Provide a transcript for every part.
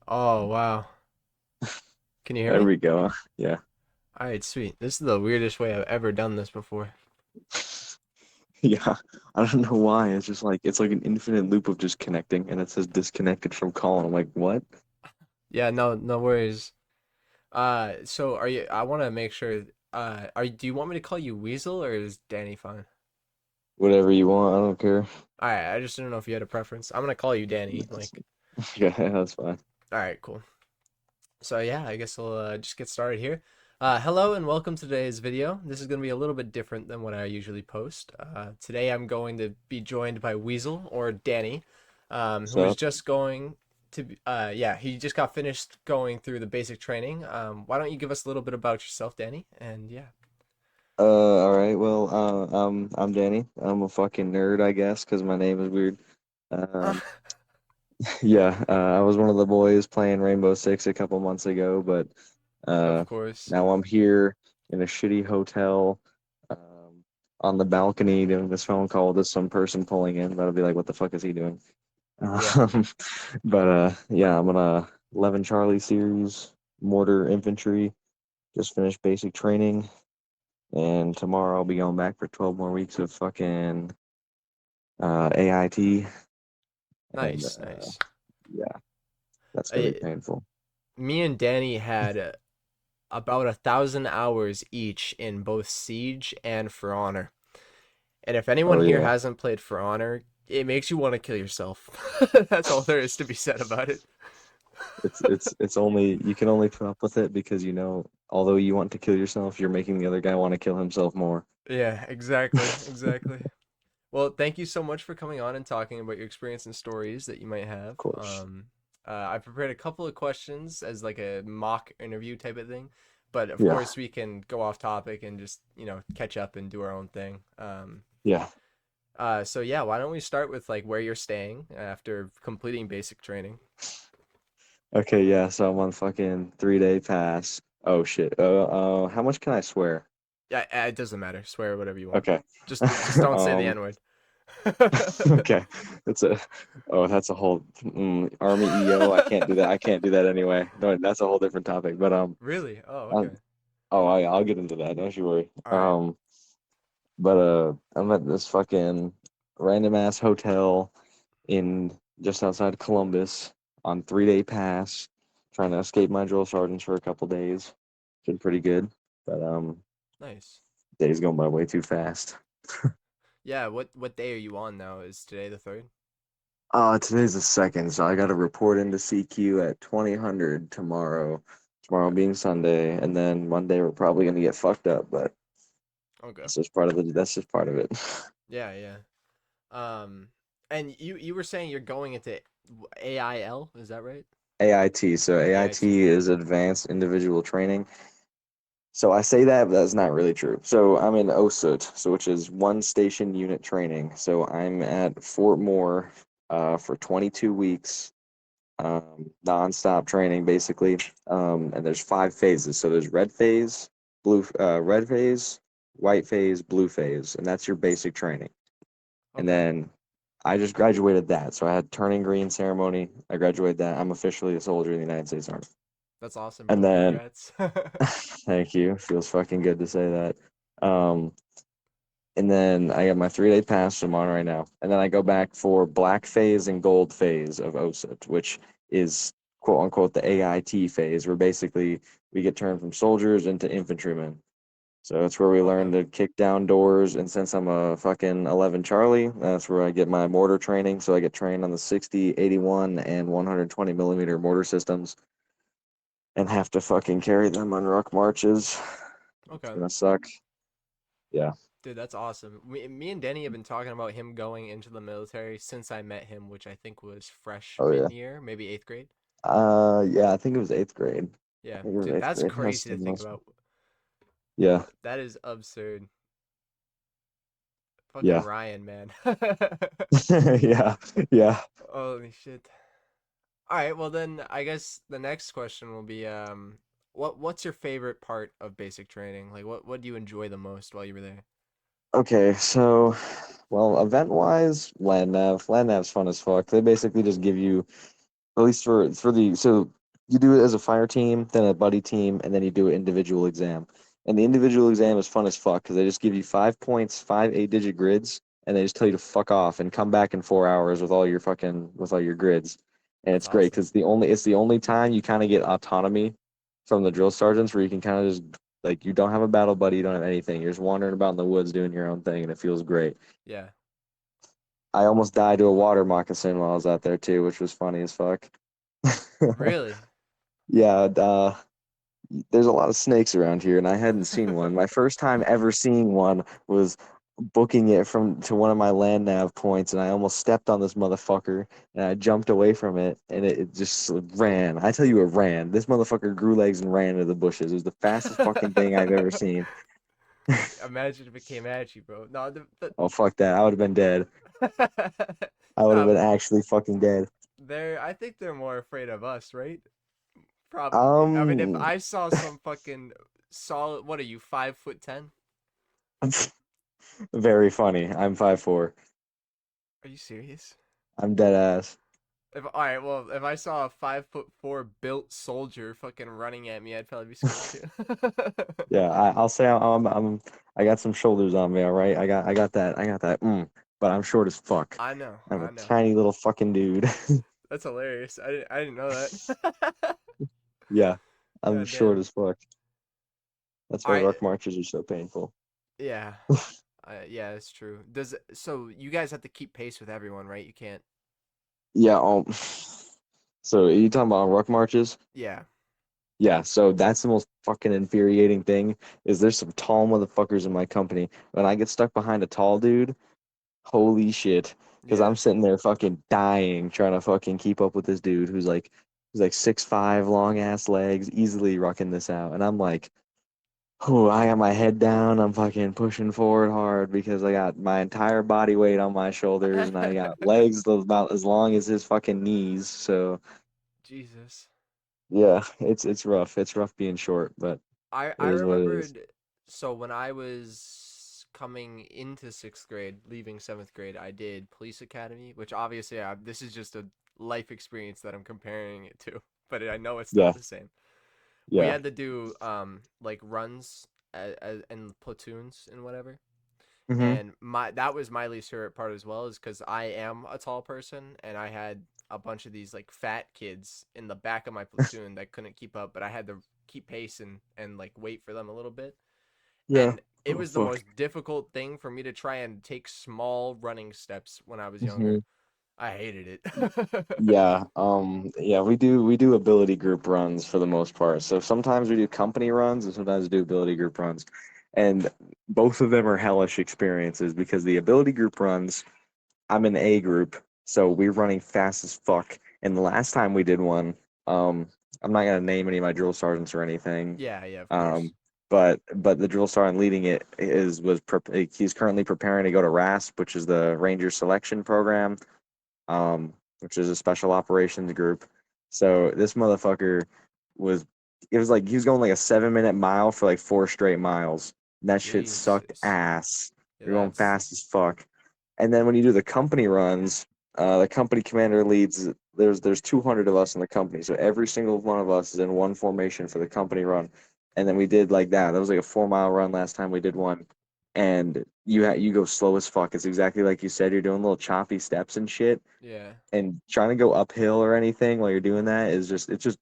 Oh, wow. Can you hear There me? we go. Yeah. All right, sweet. This is the weirdest way I've ever done this before. Yeah. I don't know why. It's just like it's like an infinite loop of just connecting and it says disconnected from call. And I'm like, what? Yeah, no worries. So are you, I want to make sure, do you want me to call you Weasel or is Danny fine? Whatever you want. I don't care. All right, I just didn't know if you had a preference. I'm gonna call you Danny. That's- Like, Yeah, that's fine. all right, cool. So yeah, I guess we'll just get started here. Hello and welcome to today's video. This is going to be a little bit different than what I usually post. Today I'm going to be joined by Weasel or Danny, What's who is up? just going to yeah, he just got finished going through the basic training. Why don't you give us a little bit about yourself, Danny? And yeah. All right. Well, I'm Danny. I'm a fucking nerd, I guess, because my name is weird. Um, yeah, I was one of the boys playing Rainbow Six a couple months ago, but Of uh, course. now I'm here in a shitty hotel, um, on the balcony doing this phone call with some person pulling in. That'll be like, what the fuck is he doing? Yeah. Um, but yeah, I'm on a 11 Charlie series, mortar infantry. Just finished basic training, and tomorrow I'll be going back for 12 more weeks of fucking AIT, and Nice, nice. yeah, that's gonna be I, painful. Me and Danny had about 1,000 hours each in both Siege and For Honor. And if anyone Oh here yeah, hasn't played For Honor, it makes you want to kill yourself. That's all there is to be said about it. it's only you can only put up with it because although you want to kill yourself, you're making the other guy want to kill himself more. Yeah, exactly, exactly. Well, thank you so much for coming on and talking about your experience and stories that you might have. Of course. I prepared a couple of questions as like a mock interview type of thing, but of Yeah, course we can go off topic and just catch up and do our own thing. yeah. So yeah, why don't we start with like where you're staying after completing basic training? Okay, yeah. So I'm on fucking 3-day pass. Oh shit. How much can I swear? Yeah, it doesn't matter. Swear whatever you want. Okay. Just don't say the Um, N word. okay. That's a that's a whole Army EO. I can't do that. I can't do that anyway. No, that's a whole different topic. But Really? Oh, um okay. I'll get into that. Don't you worry. All right. But I'm at this fucking random ass hotel in just outside Columbus on 3-day pass, trying to escape my drill sergeants for a couple days. It's been pretty good, but Nice. days going by way too fast. Yeah, what day are you on now? Is today the third? Today's the second, so I got to report into CQ at 2000 tomorrow. Tomorrow Okay. being Sunday, and then Monday we're probably gonna get fucked up, but Okay. that's just part of it. Yeah, yeah. Um, and you were saying you're going into AIL, is that right? AIT. So AIT. AIT is Advanced Individual Training. So I say that, but that's not really true. So I'm in OSUT, so which is one station unit training. So I'm at Fort Moore for 22 weeks, nonstop training basically. And there's 5 phases. So there's red phase, white phase, blue phase, and that's your basic training. And Okay. then I just graduated that. So I had turning green ceremony. I graduated that. I'm officially a soldier in the United States Army. That's awesome, And bro. then Congrats. thank you. Feels fucking good to say that. And then I got my 3-day pass I'm on right now. And then I go back for black phase and gold phase of OSUT, which is quote unquote the AIT phase, where basically we get turned from soldiers into infantrymen. So that's where we Okay. learn to kick down doors. And since I'm a fucking 11 Charlie, that's where I get my mortar training. So I get trained on the 60, 81, and 120 millimeter mortar systems and have to fucking carry them on ruck marches. It's Okay. gonna suck. Yeah. Dude, that's awesome. Me and Denny have been talking about him going into the military since I met him, which I think was Oh yeah. freshman year, maybe eighth grade. Yeah, I think it was eighth grade. I Yeah, think it was dude, eighth that's grade. That's crazy the to think most. about. Yeah, That is absurd. Fucking yeah, Ryan, man. yeah, yeah. Holy shit. All right, well then I guess the next question will be what's your favorite part of basic training? Like what do you enjoy the most while you were there? Okay, so, well, event-wise, land nav's fun as fuck. They basically just give you, at least for the so you do it as a fire team, then a buddy team, and then you do an individual exam. And the individual exam is fun as fuck because they just give you 5 points, five 8-digit grids, and they just tell you to fuck off and come back in 4 hours with all your grids. And That's it's great awesome. because it's the only time you kind of get autonomy from the drill sergeants where you can kind of just like you don't have a battle buddy, you don't have anything. You're just wandering about in the woods doing your own thing, and it feels great. Yeah. I almost died to a water moccasin while I was out there too, which was funny as fuck. Really? Yeah, there's a lot of snakes around here, and I hadn't seen one. My first time ever seeing one was booking it from to one of my land nav points, and I almost stepped on this motherfucker, and I jumped away from it, and it just ran. I tell you, it ran. This motherfucker grew legs and ran into the bushes. It was the fastest fucking thing I've ever seen. Imagine if it came at you, bro. No, Oh, fuck that. I would have been dead. I would have no, been actually fucking dead. I think they're more afraid of us, right? Probably. I mean, if Um, I saw some fucking solid, what are you, 5'10"? very funny. I'm 5'4". Are you serious? I'm dead ass. If all right, well, if I saw a 5'4" built soldier fucking running at me, I'd probably be scared too. Yeah, I'll say I got some shoulders on me, all right? I got that. But I'm short as fuck. I know, I'm a I know. tiny little fucking dude. That's hilarious. I didn't know that. Yeah, I'm God short damn. as fuck. That's All why right. ruck marches are so painful. Yeah. Yeah, it's true. Does so you guys have to keep pace with everyone, right? You can't. Yeah, so are you talking about ruck marches? Yeah. Yeah, so that's the most fucking infuriating thing is there's some tall motherfuckers in my company. When I get stuck behind a tall dude, holy shit. Because I'm Yeah. sitting there fucking dying trying to fucking keep up with this dude who's like 6'5", long ass legs, easily rucking this out. And I'm like, oh, I got my head down. I'm fucking pushing forward hard because I got my entire body weight on my shoulders and I got legs about as long as his fucking knees. So Jesus. yeah, it's rough. It's rough being short, but it I is what it is. remembered so when I was coming into 6th grade, leaving 7th grade, I did police academy, which obviously this is just a life experience that I'm comparing it to, but I know it's not Yeah, the same. We yeah. had to do like runs and platoons and whatever. Hmm. And my that was my least favorite part as well, is because I am a tall person and I had a bunch of these like fat kids in the back of my platoon that couldn't keep up, but I had to keep pace and like wait for them a little bit. Yeah. And it Oh was the fuck. most difficult thing for me to try and take small running steps when I was younger. Hmm. I hated it. Yeah, yeah, we do ability group runs for the most part. So sometimes we do company runs and sometimes we do ability group runs. And both of them are hellish experiences because the ability group runs, I'm in A group, so we're running fast as fuck. And the last time we did one, I'm not gonna name any of my drill sergeants or anything. Yeah, yeah, of course. Um, but the drill sergeant leading it he's currently preparing to go to RASP, which is the Ranger Selection Program, which is a special operations group. So this motherfucker was, it was like he was going like a 7 minute mile for like 4 straight miles. And that shit sucked Jesus. ass. Yeah, You're going that's fast as fuck. And then when you do the company runs, the company commander leads. There's 200 of us in the company, so every single one of us is in one formation for the company run. And then we did like that. That was like a 4 mile run last time we did one. And you go slow as fuck. It's exactly like you said. You're doing little choppy steps and shit, yeah. and trying to go uphill or anything while you're doing that is just it just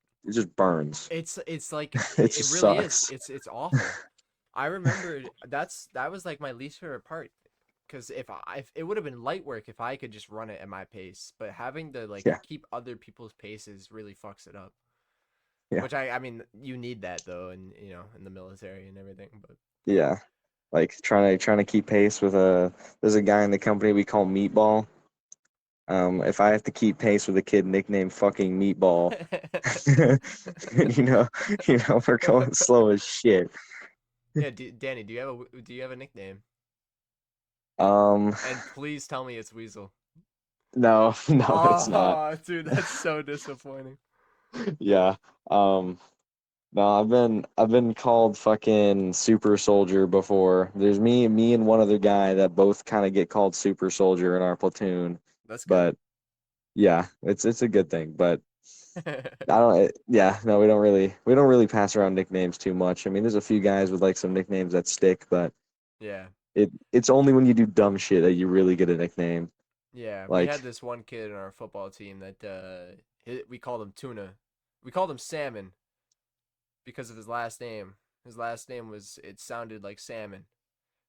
burns. It's like It it just really is. sucks. It's awful. I remember that was like my least favorite part, because if it would have been light work if I could just run it at my pace, but having to like Yeah, keep other people's paces really fucks it up. yeah, Which I mean you need that though, and in the military and everything. But yeah. Like trying to keep pace with a there's a guy in the company we call Meatball. If I have to keep pace with a kid nicknamed fucking Meatball, you know, we're going slow as shit. yeah, Danny, do you have a nickname? Um, And please tell me it's Weasel. no, no, it's not. Oh, dude, that's so disappointing. Yeah. Um, No, I've been called fucking super soldier before. There's me and one other guy that both kind of get called super soldier in our platoon. That's good. But yeah, it's a good thing. But I don't. Yeah, no, we don't really pass around nicknames too much. I mean, there's a few guys with like some nicknames that stick, but Yeah. it's only when you do dumb shit that you really get a nickname. Yeah, we Like, had this one kid in our football team that we called him Tuna. We called him Salmon because of his last name. His last name was it sounded like salmon.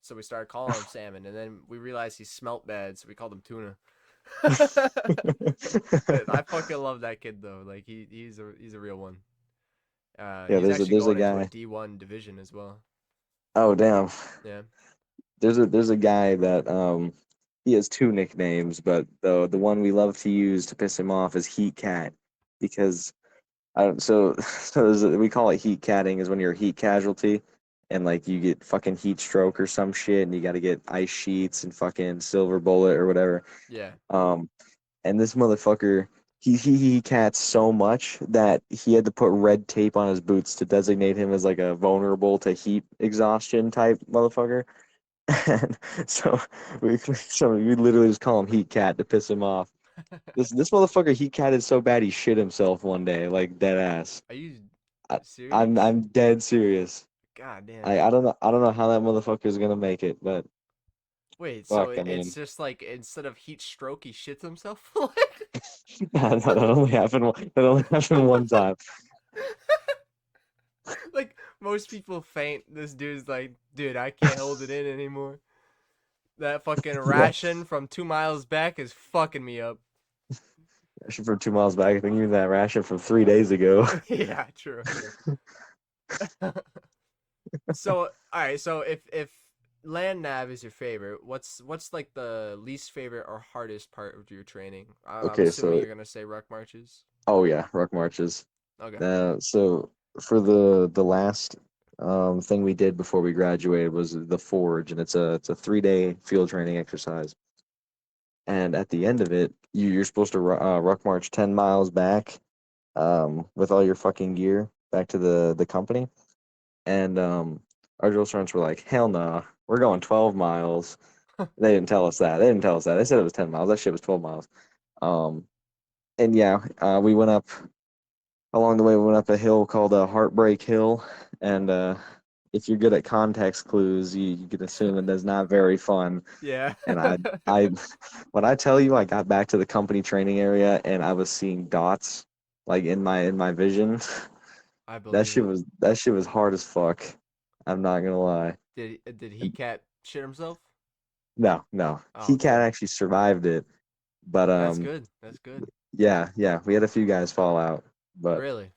So we started calling him Salmon, and then we realized he smelt bad, so we called him Tuna. But I fucking love that kid though. Like he's a real one. yeah, He's there's a actually there's a going into a guy. D1 division as well. Oh damn. Yeah. There's a guy that he has two nicknames, but the one we love to use to piss him off is Heat Cat because I don't we call it heat catting is when you're a heat casualty and like you get fucking heat stroke or some shit and you got to get ice sheets and fucking silver bullet or whatever. Yeah. Um, and this motherfucker, he cats so much that he had to put red tape on his boots to designate him as like a vulnerable to heat exhaustion type motherfucker. And so we literally just call him Heat Cat to piss him off. This motherfucker Heat Catted so bad he shit himself one day, like dead ass. Are you I, I'm serious? I'm dead serious. God damn. I don't know how that motherfucker is gonna make it, but Wait, so fuck, I it's mean, just like instead of heat stroke, he shits himself? that only happened one time. Like most people faint. This dude's like, dude, I can't hold it in anymore. That fucking Yeah, ration from 2 miles back is fucking me up. ration from 2 miles back. I think even that ration from 3 days ago. Yeah, true. So, all right. So if land nav is your favorite, what's like the least favorite or hardest part of your training? I'm Okay, assuming so you're gonna say ruck marches. oh yeah, ruck marches. Okay. So for the last thing we did before we graduated was the Forge, and it's a 3 day field training exercise. And at the end of it, you're supposed to ruck march 10 miles back with all your fucking gear back to the company. And our drill sergeants were like, hell no, we're going 12 miles. They didn't tell us that. They didn't tell us that. They said it was 10 miles. That shit was 12 miles. Um, and yeah, we went up along the way. We went up a hill called Heartbreak Hill. And if you're good at context clues, you can assume it is not very fun. Yeah. And I, when I tell you, I got back to the company training area and I was seeing dots like in my vision. I That believe shit it. was that shit was hard as fuck. I'm not gonna lie. Did he cat shit himself? No, no. Oh, He cat good. actually survived it, but That's good. That's good. yeah, yeah. We had a few guys fall out, but Really?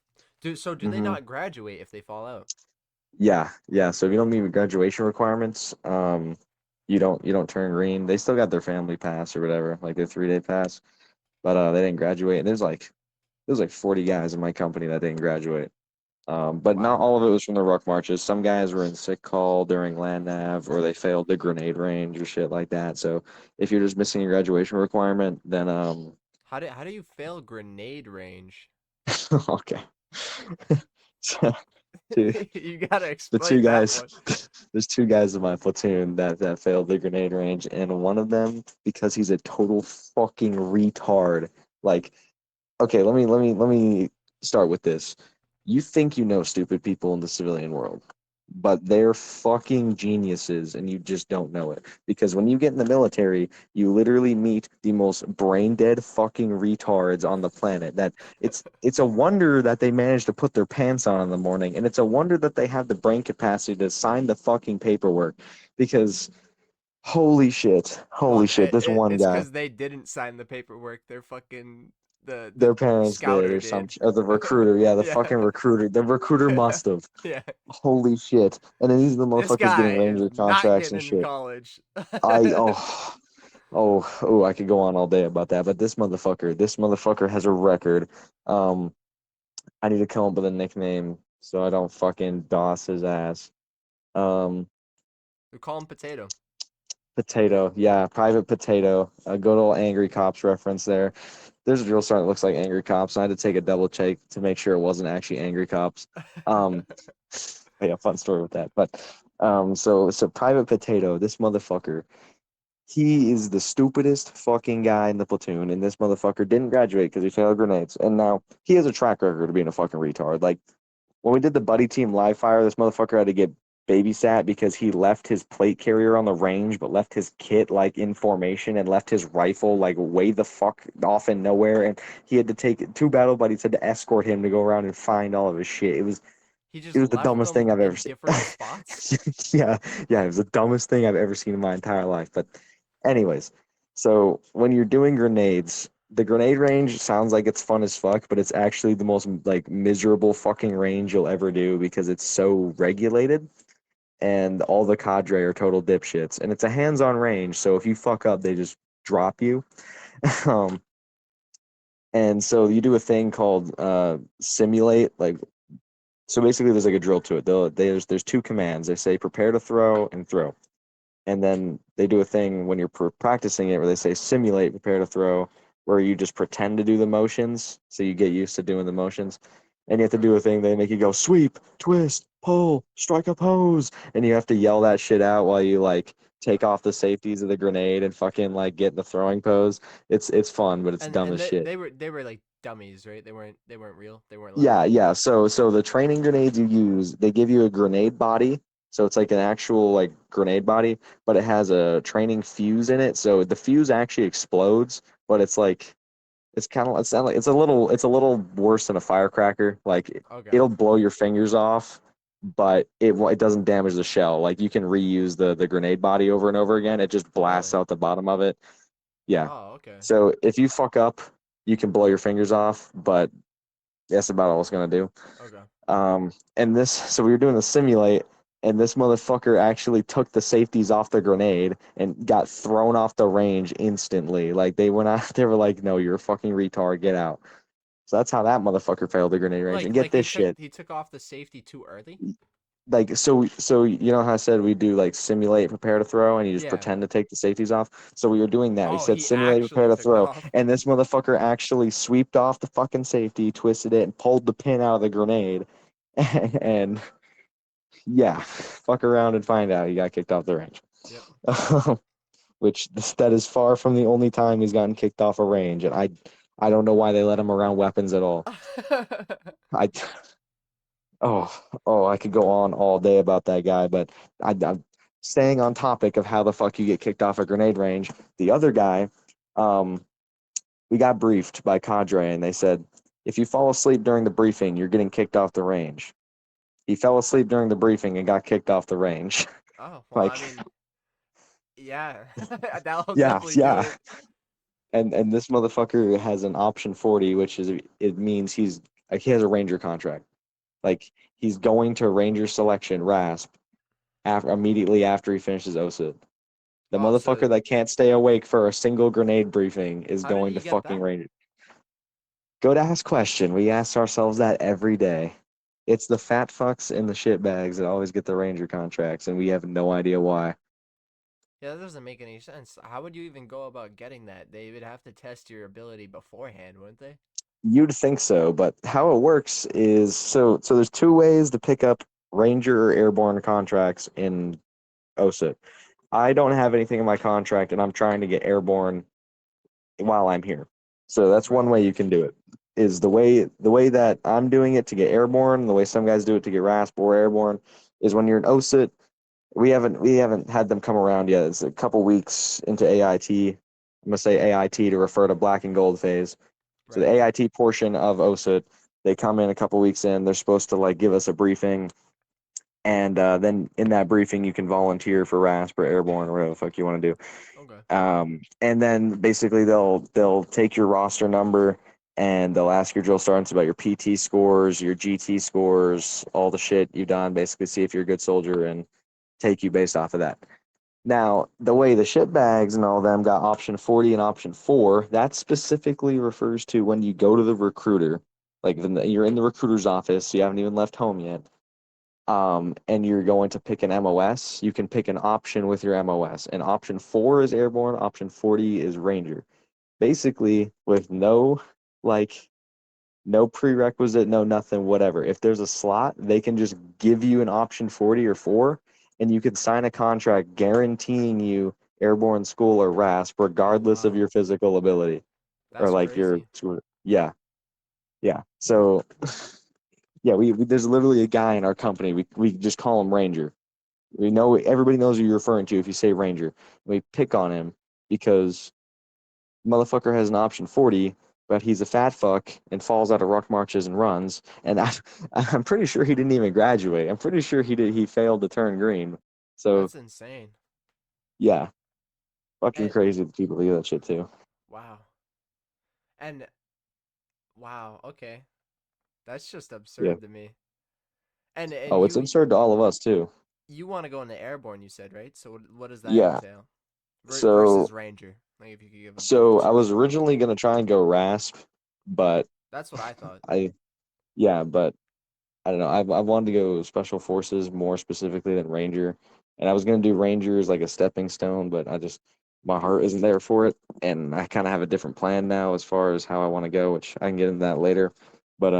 So do they hmm not graduate if they fall out? yeah, yeah. So if you don't meet graduation requirements, you don't turn green. They still got their family pass or whatever, like their 3 day pass, but they didn't graduate. And there's like 40 guys in my company that didn't graduate. But not Wow. all of it was from the ruck marches. Some guys were in sick call during land nav, or they failed the grenade range or shit like that. So if you're just missing a graduation requirement, then How do you fail grenade range? okay. So, two, You gotta the two explain that guys, one. there's two guys in my platoon that failed the grenade range, and one of them because he's a total fucking retard. Like, okay, let me start with this. You think you know stupid people in the civilian world, but they're fucking geniuses and you just don't know it. Because when you get in the military, you literally meet the most brain dead fucking retards on the planet. That it's a wonder that they manage to put their pants on in the morning, and it's a wonder that they have the brain capacity to sign the fucking paperwork. Because Well, holy shit, this one it's guy. because they didn't sign the paperwork. They're fucking the Their parents did, scouter or some, did. or the recruiter. Yeah, the Yeah. fucking recruiter. The recruiter must have. Yeah. Holy shit! And then these are the This motherfuckers getting guy is Ranger not contracts getting and into shit. college. I I could go on all day about that. But this motherfucker has a record. Um, I need to come up with a nickname so I don't fucking doss his ass. Um, We call him Potato. Potato, yeah, Private Potato. A good old Angry Cops reference there. There's a drill sergeant that looks like Angry Cops. And I had to take a double check to make sure it wasn't actually Angry Cops. Um, yeah, fun story with that. But so Private Potato, this motherfucker, he is the stupidest fucking guy in the platoon, and this motherfucker didn't graduate because he failed grenades. And now he has a track record of being a fucking retard. Like when we did the buddy team live fire, this motherfucker had to get babysat because he left his plate carrier on the range, but left his kit like in formation and left his rifle like way the fuck off in nowhere. And he had to take two battle buddies had to escort him to go around and find all of his shit. He It just was the left dumbest them thing I've ever in seen. different spots. Yeah, yeah, it was the dumbest thing I've ever seen in my entire life. But anyways, so when you're doing grenades, the grenade range sounds like it's fun as fuck, but it's actually the most like miserable fucking range you'll ever do because it's so regulated and all the cadre are total dipshits. And it's a hands-on range, so if you fuck up, they just drop you. um, and so you do a thing called simulate, like so basically there's like a drill to it. There's two commands. They say prepare to throw and throw. And then they do a thing when you're practicing it where they say simulate, prepare to throw, where you just pretend to do the motions. So you get used to doing the motions. And you have to Okay. do a thing. They make you go sweep, twist, pull, strike a pose. And you have to yell that shit out while you like take off the safeties of the grenade and fucking like get in the throwing pose. It's fun, but it's And dumb as shit. they were like dummies, right? They weren't real. They weren't live. Yeah, yeah. So the training grenades you use, they give you a grenade body. So it's like an actual like grenade body, but it has a training fuse in it. So the fuse actually explodes, but it's like it's kind of it's not like it's a little worse than a firecracker. Like Okay. it'll blow your fingers off, but it doesn't damage the shell. Like you can reuse the grenade body over and over again. It just Oh blasts really? out the bottom of it. Yeah. Oh okay. So if you fuck up, you can blow your fingers off, but that's about all it's gonna do. Okay. And this, so we were doing the simulate, and this motherfucker actually took the safeties off the grenade and got thrown off the range instantly. Like they went out, they were like, "No, you're a fucking retard, get out." So that's how that motherfucker failed the grenade range. And get this shit, He took off the safety too early. like so you know how I said we do like simulate, prepare to throw, and you just Yeah. pretend to take the safeties off. So we were doing that. We Oh, said he simulate, prepare actually to took it throw, off. and this motherfucker actually sweeped off the fucking safety, twisted it, and pulled the pin out of the grenade. And yeah, fuck around and find out he got kicked off the range. Yep. Which that is far from the only time he's gotten kicked off a range, and I don't know why they let him around weapons at all. I I could go on all day about that guy, but I'm staying on topic of how the fuck you get kicked off a grenade range. The other guy, um, we got briefed by Cadre, and they said if you fall asleep during the briefing, you're getting kicked off the range. He fell asleep during the briefing and got kicked off the range. Oh well, I Like, mean, yeah, that'll yeah, definitely do yeah. it. And this motherfucker has an option 40, which is it means he's like he has a ranger contract. Like he's going to ranger selection rasp after immediately after he finishes OSIT. The Oh, so motherfucker that can't stay awake for a single grenade briefing is how did going he to get fucking that? ranger. Good ass question. We ask ourselves that every day. It's the fat fucks and the shit bags that always get the ranger contracts, and we have no idea why. Yeah, that doesn't make any sense. How would you even go about getting that? They would have to test your ability beforehand, wouldn't they? You'd think so, but how it works is so there's two ways to pick up ranger or airborne contracts in OSIT. I don't have anything in my contract, and I'm trying to get airborne while I'm here. So that's Right. one way you can do it. Is the way that I'm doing it to get airborne, the way some guys do it to get RASP or airborne, is when you're in OSIT. We haven't had them come around yet. It's a couple weeks into AIT. I'm gonna say AIT to refer to black and gold phase. So the Right. AIT portion of OSIT, they come in a couple weeks in. They're supposed to like give us a briefing, and then in that briefing, you can volunteer for RASP or airborne or whatever the fuck you want to do. Okay. And then basically they'll take your roster number and they'll ask your drill sergeants about your PT scores, your GT scores, all the shit you've done. Basically, see if you're a good soldier and take you based off of that. Now, the way the shit bags and all of them got option 40 and option 4, that specifically refers to when you go to the recruiter, like you're in the recruiter's office, you haven't even left home yet, and you're going to pick an MOS, you can pick an option with your MOS. And option 4 is airborne, option 40 is ranger. Basically, with like no prerequisite, no nothing, whatever. If there's a slot, they can just give you an option 40 or 4, and you can sign a contract guaranteeing you airborne school or RASP, Oh regardless of wow, your physical ability or that's like your crazy. yeah, yeah. So yeah, we there's literally a guy in our company. We just call him Ranger. We know everybody knows who you're referring to if you say Ranger. We pick on him because motherfucker has an option 40, but he's a fat fuck and falls out of ruck marches and runs. And I'm pretty sure he didn't even graduate. I'm pretty sure he failed to turn green. So That's insane. yeah, fucking And crazy that people do that shit too. wow, and wow, okay, that's just Yeah. absurd to me. And Oh, it's absurd to all of us too. you want to go into airborne, you said, right? So what does that Yeah. entail? So Versus ranger, like if you could give both a so I was choice. originally gonna try and go RASP, but That's what I thought. I yeah, but I don't know. I wanted to go special forces more specifically than ranger, and I was gonna do ranger as like a stepping stone, but I just my heart isn't there for it, and I kind of have a different plan now as far as how I want to go, which I can get into that later. But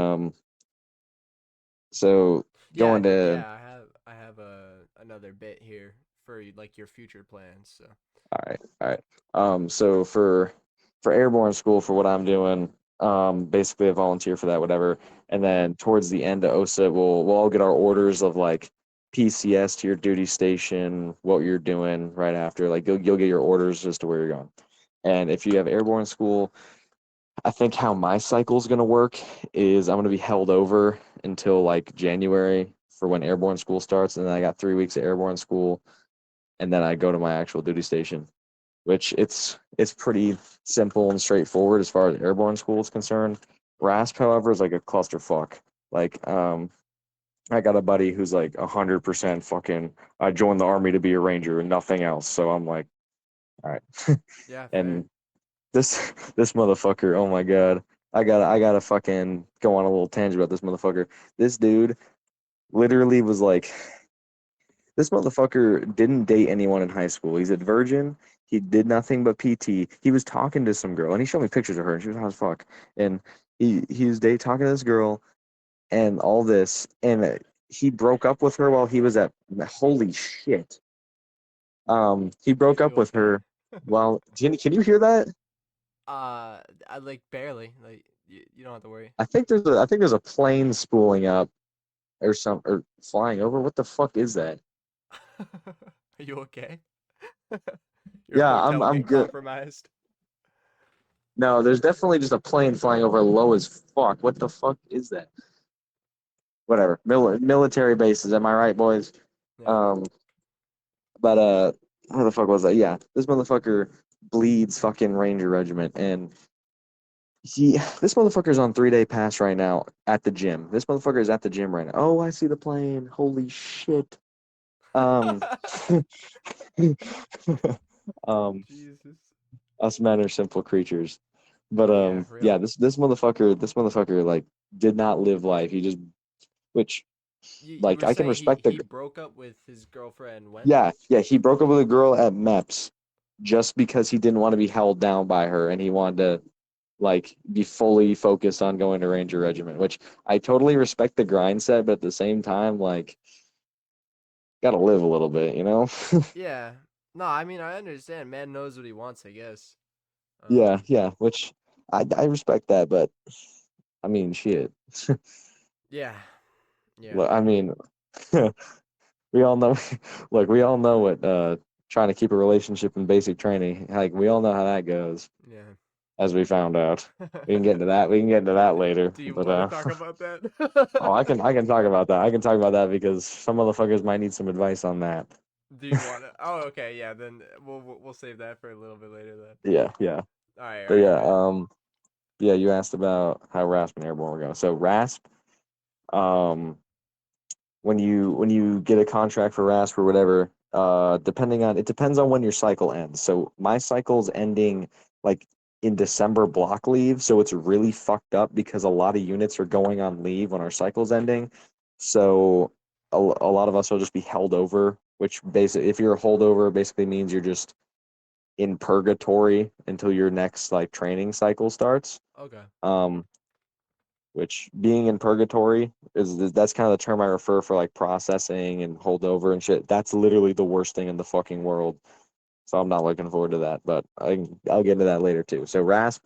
so Yeah, going to I have another bit here for like your future plans. So all right. So for airborne school for what I'm doing, basically a volunteer for that, whatever. And then towards the end of OSA, we'll all get our orders of like PCS to your duty station, what you're doing right after. Like you'll get your orders as to where you're going. And if you have airborne school, I think how my cycle is gonna work is I'm gonna be held over until like January for when airborne school starts, and then I got 3 weeks of airborne school, and then I go to my actual duty station, which it's pretty simple and straightforward as far as airborne school is concerned. okay, RASP, however, is like a clusterfuck. Like, I got a buddy who's like 100% fucking. I joined the army to be a ranger and nothing else. So I'm like, all right. yeah, fair. And this motherfucker, oh my god, I gotta fucking go on a little tangent about this motherfucker. This dude literally was like, this motherfucker didn't date anyone in high school. He's a virgin. He did nothing but PT. He was talking to some girl, and he showed me pictures of her, and she was hot as fuck. And he was talking to this girl, and all this, and he broke up with her while he was at. Holy shit! He broke You up with okay? her. Well, can you hear that? I like barely. Like you don't have to worry. I think there's a plane spooling up or flying over. What the fuck is that? Are you okay? Your Yeah, hotel I'm get good. compromised. No, there's definitely just a plane flying over low as fuck. What the fuck is that? Whatever. Military bases. Am I right, boys? Yeah. Um, but where the fuck was that? Yeah, this motherfucker bleeds fucking Ranger Regiment, and this motherfucker's on 3 day pass right now at the gym. This motherfucker is at the gym right now. Oh, I see the plane. Holy shit. Um, um, Jesus. us men are simple creatures. But Yeah, yeah, real. this motherfucker like did not live life. He just which You like were I can saying respect he the broke up with his girlfriend when? yeah, he broke up with a girl at MEPS just because he didn't want to be held down by her and he wanted to like be fully focused on going to Ranger Regiment, which I totally respect the grind set, but at the same time, like gotta live a little bit, you know? Yeah. No, I mean I understand. Man knows what he wants, I guess. Yeah, Um. yeah, which I respect that, but I mean shit. Yeah. Yeah. Look, I mean we all know look, we all know what trying to keep a relationship in basic training, like we all know how that goes, Yeah. as we found out. We can get into that. We can get into that later. Do you But want to talk about oh, that? I can talk about that. I can talk about that because some motherfuckers might need some advice on that. Do you want to? Oh, okay. Yeah. Then we'll save that for a little bit later. Then. Yeah, yeah. All But right. yeah, Bet. yeah, you asked about how RASP and Airborne were going. So RASP, um, when you get a contract for RASP or whatever, depending on it depends on when your cycle ends. So my cycle's ending like in December block leave, so it's really fucked up because a lot of units are going on leave when our cycle's ending. So a lot of us will just be held over, which basically if you're a holdover, basically means you're just in purgatory until your next like training cycle starts. Okay. Um, which being in purgatory is that's kind of the term I refer for like processing and holdover and shit. That's literally the worst thing in the fucking world. so I'm not looking forward to that. But I'll get into that later too. So RASP,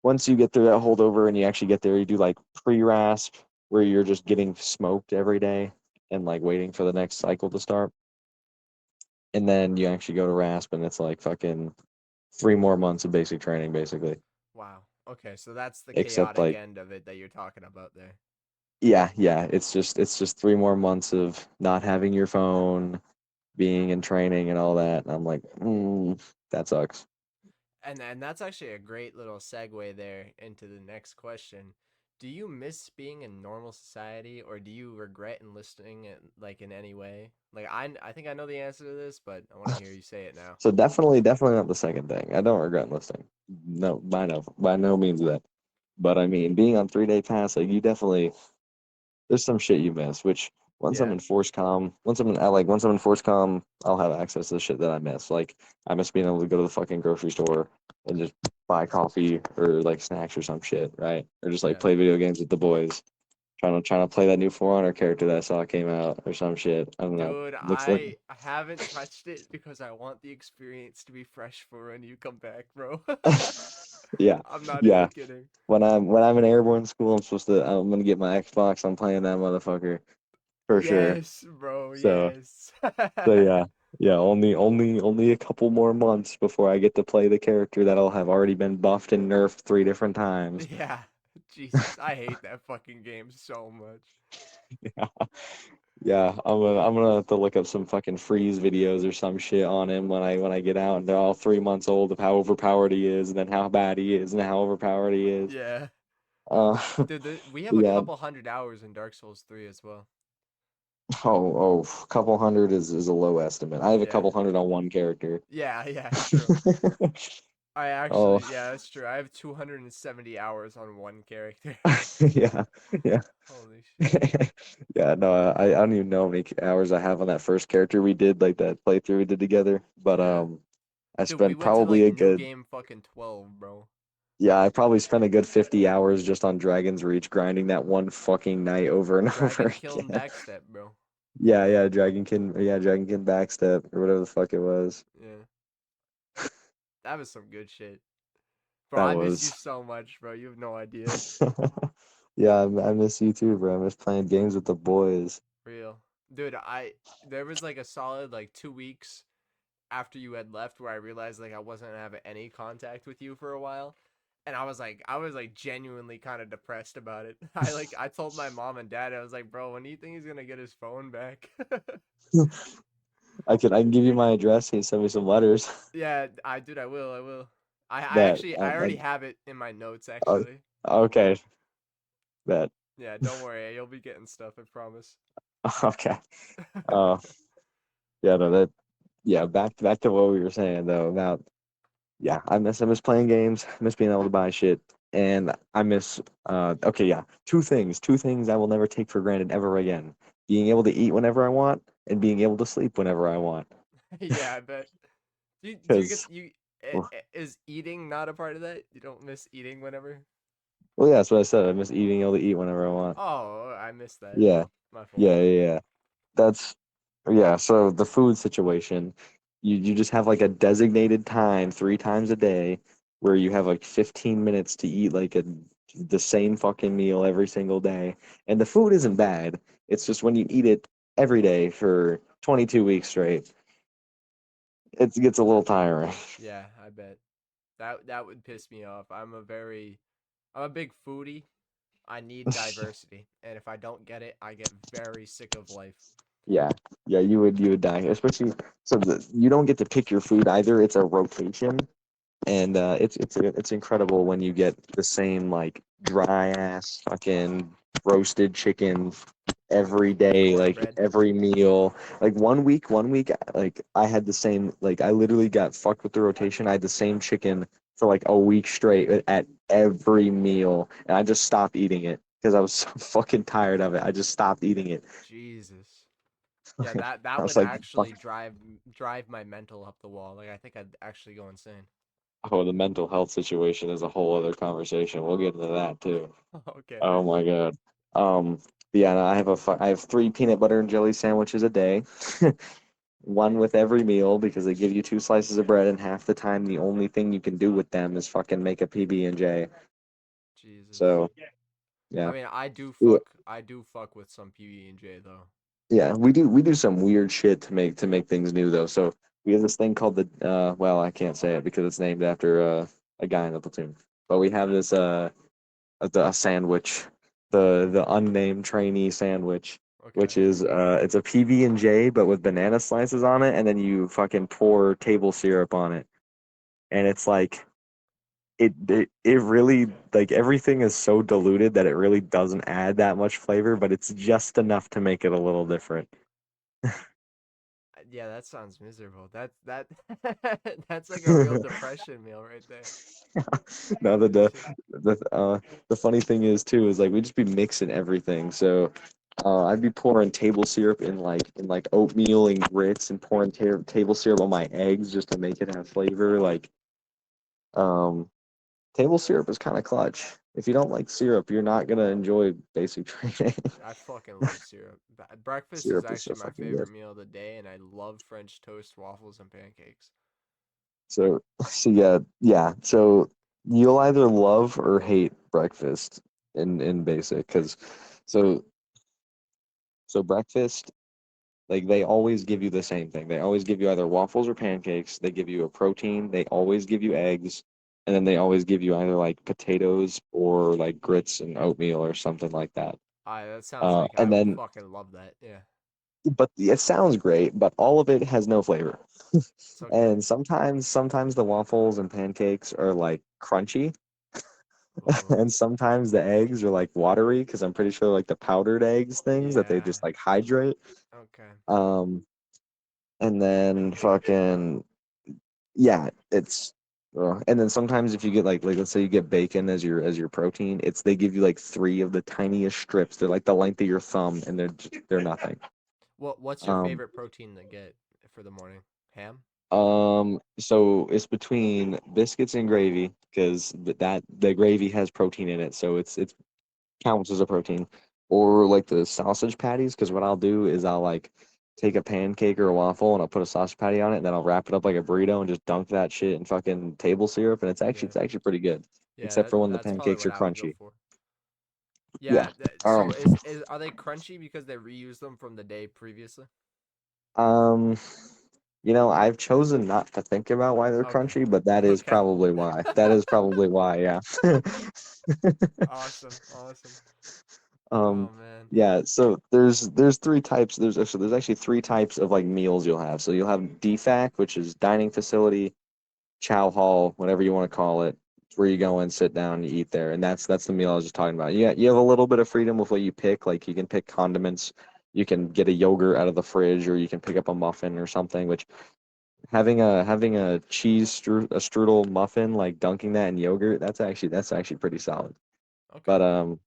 once you get through that holdover and you actually get there, you do like pre-RASP where you're just getting smoked every day and like waiting for the next cycle to start. And then you actually go to RASP and it's like fucking 3 more months of basic training basically. Wow. Okay, so that's the Except chaotic like end of it that you're talking about there. yeah, it's just 3 more months of not having your phone, being in training and all that. And I'm like, that sucks. And that's actually a great little segue there into the next question. Do you miss being in normal society, or do you regret enlisting in, like in any way? Like I think I know the answer to this, but I want to hear you say it now. So definitely not the second thing. I don't regret enlisting. No, by no means that. But I mean, being on 3 day pass, like you definitely there's some shit you miss. Which Yeah. once I'm in force com, I'll have access to the shit that I miss. Like I miss being able to go to the fucking grocery store and just buy coffee or like snacks or some shit, right? Or just like Yeah. play video games with the boys. Trying to play that new For Honor character that I saw came out or some shit. I don't know. Dude, Looks like I haven't touched it because I want the experience to be fresh for when you come back, bro. yeah, I'm not yeah. even kidding. When I'm in airborne school, I'm gonna get my Xbox. I'm playing that motherfucker for sure. Yes, bro, So yes. so yeah. Only a couple more months before I get to play the character that'll have already been buffed and nerfed 3 different times. Yeah. Jesus, I hate that fucking game so much. Yeah, yeah. I'm gonna have to look up some fucking freeze videos or some shit on him when I get out, and they're all 3 months old of how overpowered he is, and then how bad he is, and how overpowered he is. Yeah. Uh, Dude, we have a yeah. couple hundred hours in Dark Souls 3 as well. A couple hundred is a low estimate. I have a Yeah. couple hundred on one character. Yeah, yeah, true. I Oh, actually, yeah, that's true. I have 270 hours on one character. yeah, yeah. Holy shit. Yeah, no, I don't even know how many hours I have on that first character we did, like that playthrough we did together. But Yeah. I Dude, we spent went to probably like a new good game fucking 12, bro. yeah, I probably spent a good 50 hours just on Dragon's Reach grinding that one fucking night over and over Dragon kill and again. backstep, bro. Yeah, Dragonkin backstep or whatever the fuck it was. Yeah. That was some good shit. Bro, That I miss you was so much, bro. You have no idea. yeah, I miss you too, bro. I miss playing games with the boys. Real. Dude, there was like a solid like 2 weeks after you had left where I realized like I wasn't having any contact with you for a while. And I was like genuinely kind of depressed about it. I told my mom and dad, I was like, bro, when do you think he's gonna get his phone back? I can give you my address. Can you send me some letters? Yeah, I will, I will. Bet. I already have it in my notes Uh, actually. okay. Bet. Yeah, don't worry, you'll be getting stuff, I promise. Okay. Uh, yeah, no, that yeah. Back to what we were saying though about yeah. I miss playing games. I miss being able to buy shit, and I miss okay yeah. Two things I will never take for granted ever again. Being able to eat whenever I want and being able to sleep whenever I want. Yeah, I bet. Do you get Because is eating not a part of that? You don't miss eating whenever? well, yeah, that's what I said. I miss being able to eat whenever I want. Oh, I missed that. Yeah, My fault. yeah. That's yeah. So the food situation, you just have like a designated time 3 times a day where you have like 15 minutes to eat like the same fucking meal every single day, and the food isn't bad. It's just when you eat it every day for 22 weeks straight, it gets a little tiring. Yeah, I bet. That would piss me off. I'm a big foodie. I need diversity, and if I don't get it, I get very sick of life. Yeah, yeah, you would die, especially you don't get to pick your food either. It's a rotation. And it's incredible when you get the same like dry ass fucking roasted chicken every With day, like cornbread. every meal. Like one week, like I had the same like I literally got fucked with the rotation. I had the same chicken for like a week straight at every meal, and I just stopped eating it because I was so fucking tired of it. I just stopped eating it. Jesus. Yeah, I that was would like, fuck. actually drive my mental up the wall. Like I think I'd actually go insane. Oh, the mental health situation is a whole other conversation. We'll get into that too. Okay, Oh bet. my God. Yeah, no, I have 3 peanut butter and jelly sandwiches a day. one with every meal because they give you two slices of bread, and half the time the only thing you can do with them is fucking make a PB&J. Jesus. So I yeah. mean, Yeah, I do fuck with some PB and J though. yeah, we do some weird shit to make things new though. So we have this thing called the well, I can't say it because it's named after a guy in the platoon. But we have this a sandwich, the unnamed trainee sandwich, Okay. which is it's a PB&J but with banana slices on it, and then you fucking pour table syrup on it, and it's like it really like everything is so diluted that it really doesn't add that much flavor, but it's just enough to make it a little different. Yeah, that sounds miserable. That that's like a real depression meal right there. No, Holy shit. the funny thing is too is like we just be mixing everything. So I'd be pouring table syrup in like oatmeal and grits and pouring table syrup on my eggs just to make it have flavor. Like um, table syrup is kind of clutch. If you don't like syrup, you're not gonna enjoy basic training. I fucking love syrup. Breakfast is Syrup is so actually my fucking good. favorite meal of the day, and I love French toast, waffles, and pancakes. So yeah, yeah. So you'll either love or hate breakfast in basic because so so breakfast like they always give you the same thing. They always give you either waffles or pancakes. They give you a protein. They always give you eggs, and then they always give you either like potatoes or like grits and oatmeal or something like that. That sounds like I And would then, fucking love that. Yeah, but it sounds great, but all of it has no flavor. it's okay. And sometimes the waffles and pancakes are like crunchy, Oh, and sometimes the eggs are like watery because I'm pretty sure like the powdered eggs things that they yeah. just like hydrate. Okay. Um, and then fucking yeah, it's and then sometimes if you get like let's say you get bacon as your protein, it's they give you like three of the tiniest strips. They're like the length of your thumb, and they're nothing. What's your Um, favorite protein to get for the morning? Ham? so it's between biscuits and gravy because that the gravy has protein in it, so it's counts as a protein. Or like the sausage patties, because what I'll do is I'll like take a pancake or a waffle and I'll put a sausage patty on it, and then I'll wrap it up like a burrito and just dunk that shit in fucking table syrup, and it's actually Yeah. it's actually pretty good, Yeah, except for when the that's probably pancakes what are I would go crunchy. for. Yeah. Yeah, Um. so is are they crunchy because they reuse them from the day previously? Um. I've chosen not to think about why they're Okay. crunchy, but that is Okay. probably why. That is probably why. Yeah. Awesome. Awesome. Um, Oh man. yeah, so there's three types. There's actually three types of like meals you'll have. So you'll have DFAC, which is dining facility, chow hall, whatever you want to call it. It's where you go and sit down and you eat there, and that's the meal I was just talking about. Yeah, you have a little bit of freedom with what you pick. Like you can pick condiments, you can get a yogurt out of the fridge, or you can pick up a muffin or something. Which having a a strudel muffin, like dunking that in yogurt, that's actually pretty solid. Okay.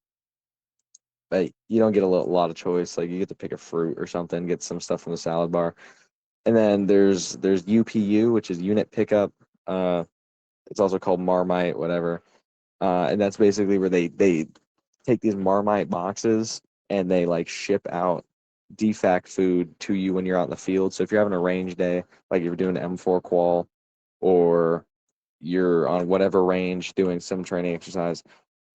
But you don't get a lot of choice. Like you get to pick a fruit or something, get some stuff from the salad bar, and then there's UPU, which is unit pickup. Uh, it's also called Marmite, whatever. And that's basically where they take these Marmite boxes and they like ship out defact food to you when you're out in the field. So if you're having a range day, like if you're doing M4 qual, or you're on whatever range doing some training exercise,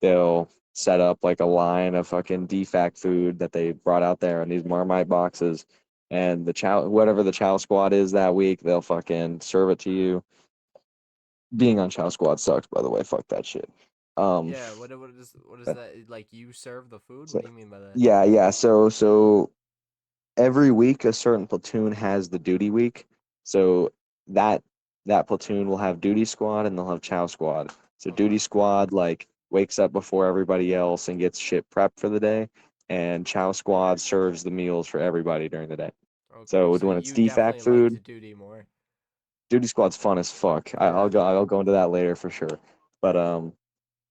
they'll set up like a line of fucking defact food that they brought out there in these Marmite boxes. And the chow, whatever the chow squad is that week, they'll fucking serve it to you. Being on chow squad sucks, by the way. Fuck that shit. Um, Yeah, what is that? Like you serve the food? so, What do you mean by that? yeah, yeah. So every week a certain platoon has the duty week. So that that platoon will have duty squad and they'll have chow squad. So Okay. duty squad like wakes up before everybody else and gets shit prepped for the day, and chow squad serves the meals for everybody during the day. Okay. So So when it's you defact definitely food, liked duty more. duty squad's fun as fuck. Yeah. I'll go into that later for sure. But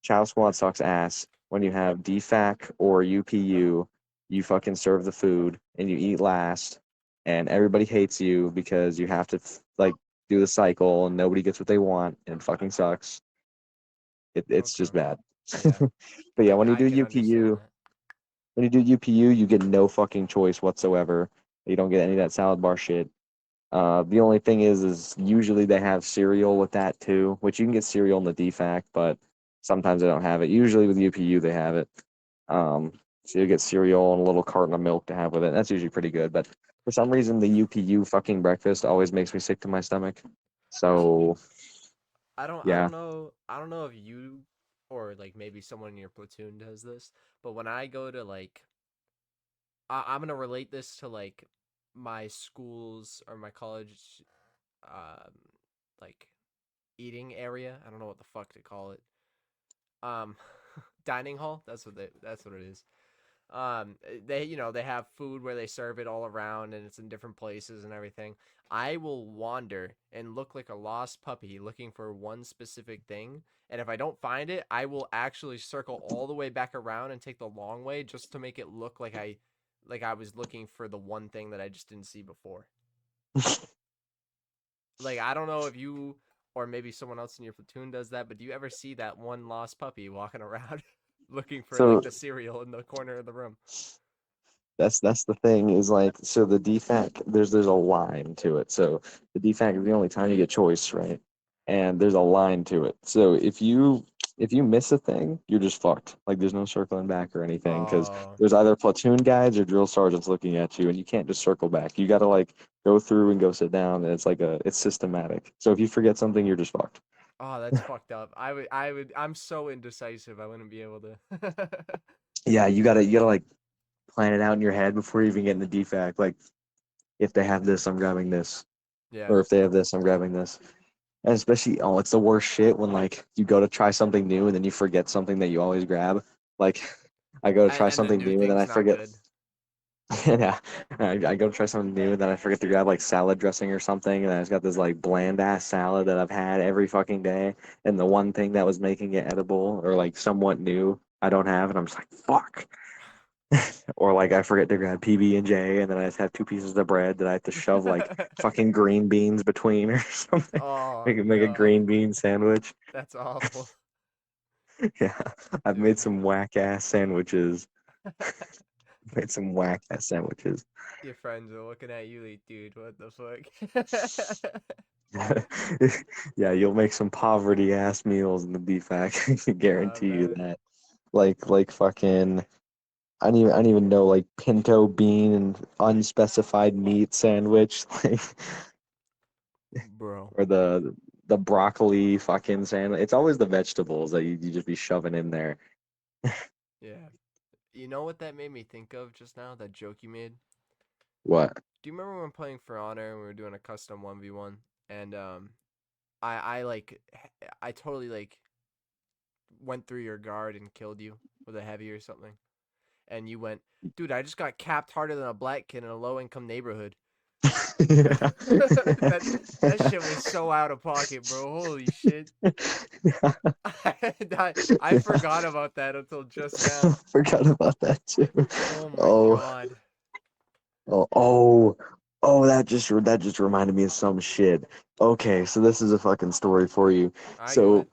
chow squad sucks ass. When you have DFAC or UPU, you fucking serve the food and you eat last, and everybody hates you because you have to like do the cycle and nobody gets what they want and it fucking sucks. It's Okay. just bad. Yeah. But yeah, I can understand that. when you do UPU, you get no fucking choice whatsoever. You don't get any of that salad bar shit. The only thing is usually they have cereal with that too, which you can get cereal in the DFAC, but sometimes they don't have it. Usually with UPU they have it. Um, so you get cereal and a little carton of milk to have with it. That's usually pretty good. But for some reason, the UPU fucking breakfast always makes me sick to my stomach. So I don't yeah. know. I don't know if you or like maybe someone in your platoon does this, but when I go to like I'm gonna relate this to like my schools or my college um like eating area. I don't know what the fuck to call it. Um dining hall, that's what it is. They they have food where they serve it all around and it's in different places and everything. I will wander and look like a lost puppy looking for one specific thing, and if I don't find it, I will actually circle all the way back around and take the long way just to make it look like I was looking for the one thing that I just didn't see before. Like I don't know if you or maybe someone else in your platoon does that, but do you ever see that one lost puppy walking around looking for like So the cereal in the corner of the room? that's the thing is like so the DFAC there's a line to it. So the DFAC is the only time you get choice, right? And there's a line to it. So if you miss a thing, you're just fucked. Like there's no circling back or anything because Oh, there's either platoon guides or drill sergeants looking at you, and you can't just circle back. You got to like go through and go sit down, and it's systematic. So if you forget something, you're just fucked. oh, that's fucked up. I'm so indecisive. I wouldn't be able to. Yeah, you gotta like plan it out in your head before you even get in the DFAC. Like if they have this, I'm grabbing this. Yeah. Or if they have this, I'm grabbing this. And especially, oh, it's the worst shit when like you go to try something new and then you forget something that you always grab. Like I go to try And the something new new and then I thing's not forget. good. Yeah, I go to try something new and then I forget to grab like salad dressing or something, and I just got this like bland ass salad that I've had every fucking day, and the one thing that was making it edible or like somewhat new I don't have, and I'm just like fuck. Or like I forget to grab PB&J, and then I just have two pieces of bread that I have to shove like fucking green beans between or something. Oh Make a no, green bean sandwich. that's awful. Yeah, I've made Dude, some whack ass sandwiches. Made some whack ass sandwiches. your friends are looking at you like, dude, what the fuck? Yeah, you'll make some poverty ass meals in the BFAC. I can Oh guarantee you man, that. Like fucking I don't even know like pinto bean and unspecified meat sandwich. Like bro. or the broccoli fucking sandwich. It's always the vegetables that you just be shoving in there. Yeah. You know what that made me think of just now? That joke you made. What? Do you remember when playing For Honor and we were doing a custom 1v1 and I like I totally like went through your guard and killed you with a heavy or something. And you went, dude, I just got capped harder than a black kid in a low income neighborhood. Yeah. That shit was so out of pocket, bro. Holy shit. I forgot about that until just now. Forgot about that too. Oh my Oh, god. oh, oh, oh, that just reminded me of some shit. Okay, so this is a fucking story for you. I go So ahead.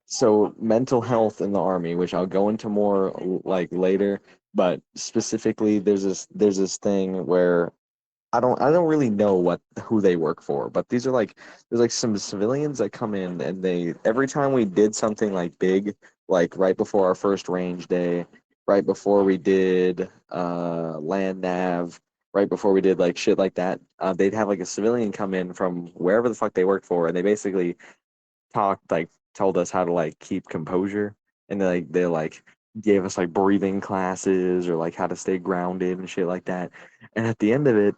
so mental health in the army, which I'll go into more like later, but specifically there's this thing where I don't really know what who they work for, but these are like there's like some civilians that come in and they every time we did something like big, like right before our first range day, right before we did land nav, right before we did like shit like that, they'd have like a civilian come in from wherever the fuck they work for, and they basically talked like told us how to like keep composure, and they gave us like breathing classes or like how to stay grounded and shit like that. And at the end of it,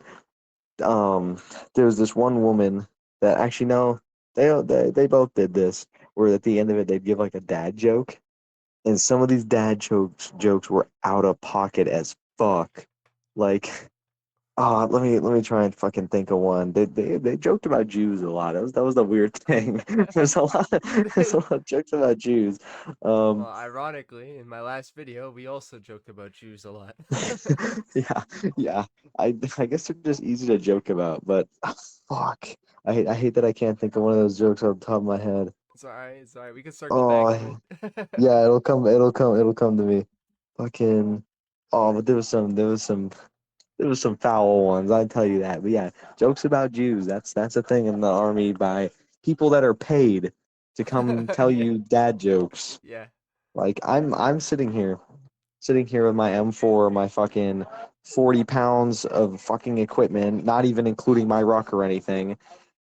um there was this one woman that actually no they both did this, where at the end of it they'd give like a dad joke, and some of these dad jokes were out of pocket as fuck. Like let me try and fucking think of one. They joked about Jews a lot. That was the weird thing. There's a lot of jokes about Jews. Well, Um, ironically, in my last video, we also joked about Jews a lot. yeah, yeah. I guess they're just easy to joke about, but fuck. I hate that I can't think of one of those jokes off the top of my head. It's alright, it's alright. We can circle back to Oh, it. yeah, it'll come to me. Fucking. Oh, but there was some. there was some foul ones, I tell you that. But yeah, jokes about Jews. That's a thing in the army by people that are paid to come tell Yeah. you dad jokes. Yeah. Like I'm sitting here with my M4, my fucking 40 pounds of fucking equipment, not even including my ruck or anything,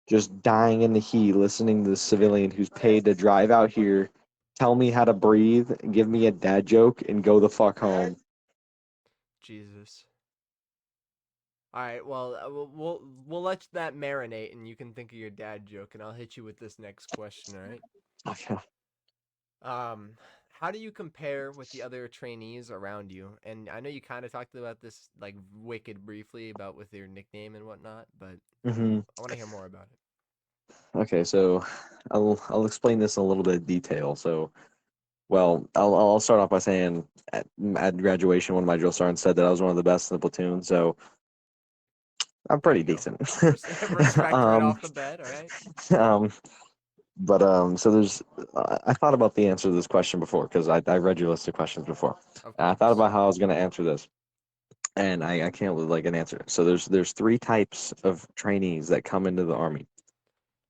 just dying in the heat, listening to the civilian who's paid to drive out here, tell me how to breathe, give me a dad joke, and go the fuck home. Jesus. All right. Well, we'll let that marinate, and you can think of your dad joke, and I'll hit you with this next question. All right. Um, how do you compare with the other trainees around you? And I know you kind of talked about this like wicked briefly about with your nickname and whatnot, but Hmm. I want to hear more about it. Okay, so I'll explain this in a little bit of detail. So, well, I'll start off by saying at graduation, one of my drill sergeants said that I was one of the best in the platoon. So I'm There pretty you go. decent. Respect right um, off the bat. All right. um, but so there's I thought about the answer to this question before because I read your list of questions before. Of And I thought course. about how I was going to answer this, and I can't with like an answer. So there's three types of trainees that come into the army.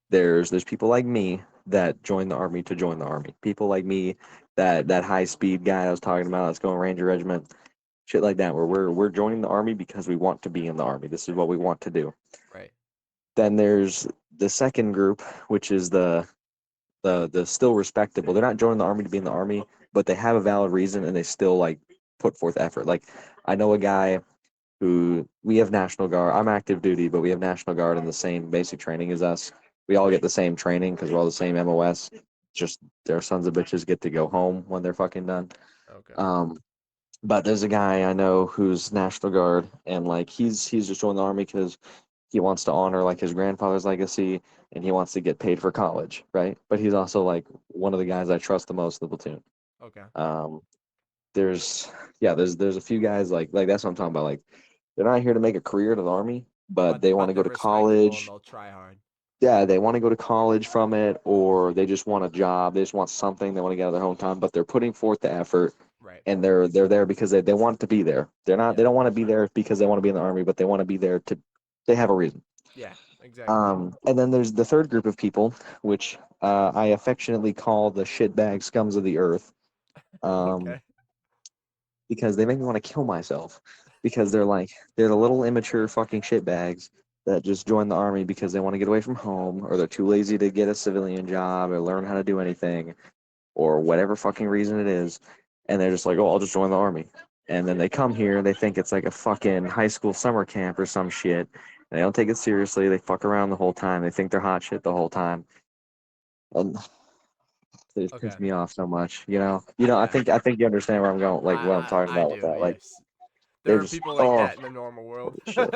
There's people like me that join the army to join the army. People like me that high speed guy I was talking about that's going Ranger Regiment, shit like that, where we're joining the army because we want to be in the army. This is what we want to do. Right. Then there's the second group, which is the still respectable. They're not joining the army to be in the army, but they have a valid reason and they still like put forth effort. Like I know a guy who we have National Guard. I'm active duty, but we have National Guard in the same basic training as us. We all get the same training because we're all the same MOS. Just their sons of bitches get to go home when they're fucking done. Okay. Um, but there's a guy I know who's National Guard, and like he's just joined the army because he wants to honor like his grandfather's legacy, and he wants to get paid for college, right? But he's also like one of the guys I trust the most in the platoon. Okay. Um, there's yeah, there's a few guys like that's what I'm talking about. Like they're not here to make a career in the army, but they want But to go they're to respectable and college. they'll try hard. Yeah, they want to go to college from it, or they just want a job. They just want something. They want to get out of their hometown, but they're putting forth the effort, Right. and they're there because they want to be there. They're not. Yeah. They don't want to be there because they want to be in the army, but they want to be there to. They have a reason. Yeah. Exactly. And then there's the third group of people, which I affectionately call the shitbag scums of the earth. Um, Okay. because they make me want to kill myself because they're the little immature fucking shitbags that just join the army because they want to get away from home or they're too lazy to get a civilian job or learn how to do anything or whatever fucking reason it is, and they're just like, oh, I'll just join the army. And then they come here, they think it's like a fucking high school summer camp or some shit, and they don't take it seriously. They fuck around the whole time. They think they're hot shit the whole time, and they just piss Okay. me off so much. You know. I Yeah. think I think you understand where I'm going, like what I'm talking I about with do. that. Like Yes. There they're are just, people like oh, that in the normal world. holy shit.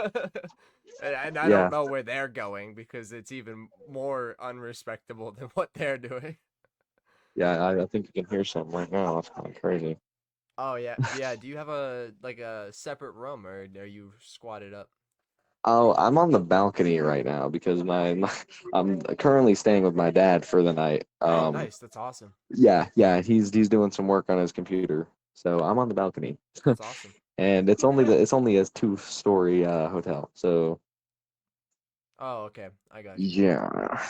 And I don't Yeah, know where they're going because it's even more unrespectable than what they're doing. yeah. I think you can hear something right now. That's kind of crazy. Oh yeah, yeah. Do you have a like a separate room or are you squatted up? Oh, I'm on the balcony right now because I'm currently staying with my dad for the night. Oh, nice. That's awesome. Yeah, he's doing some work on his computer, so I'm on the balcony, That's awesome. and it's only a two-story hotel. So Oh, okay. I got you. yeah,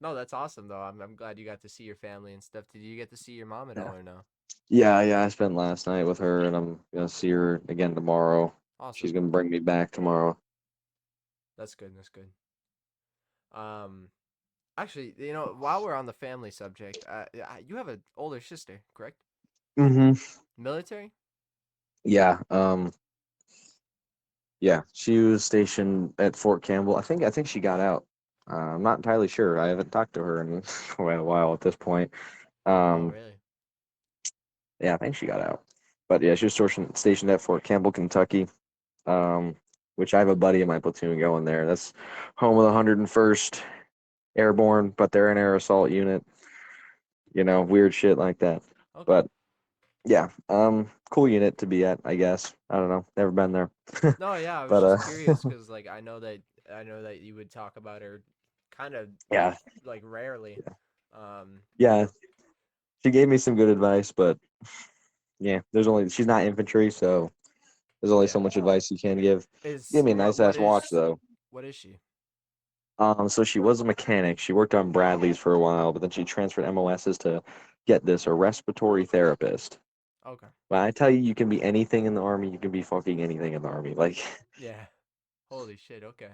No, that's awesome though. I'm glad you got to see your family and stuff. Did you get to see your mom at yeah, all or no? yeah. I spent last night with her, and I'm gonna see her again tomorrow. She's Awesome. gonna bring me back tomorrow. That's good. That's good. Um, actually, while we're on the family subject, you have an older sister, correct? Hmm. Military? Yeah. Yeah, she was stationed at Fort Campbell. I think she got out. I'm not entirely sure. I haven't talked to her in quite a while at this point. Oh, Um, really? yeah, I think she got out. But yeah, she was stationed at Fort Campbell, Kentucky. Um, which I have a buddy in my platoon going there. That's home of the 101st Airborne, but they're an air assault unit. Weird shit like that. Okay. But yeah, cool unit to be at, I guess. I don't know. Never been there. No, yeah, I was But just curious because like I know that you would talk about her kind of yeah, like rarely. Um, yeah. She gave me some good advice, but yeah, she's not infantry, so There's only Yeah. so much advice you can give. Is Give me a nice ass watch though. what is she? So she was a mechanic. She worked on Bradley's for a while, but then she transferred MOSs to get this, a respiratory therapist. Okay. When I tell you, you can be anything in the army, you can be fucking anything in the army. Like, Yeah. Holy shit. Okay.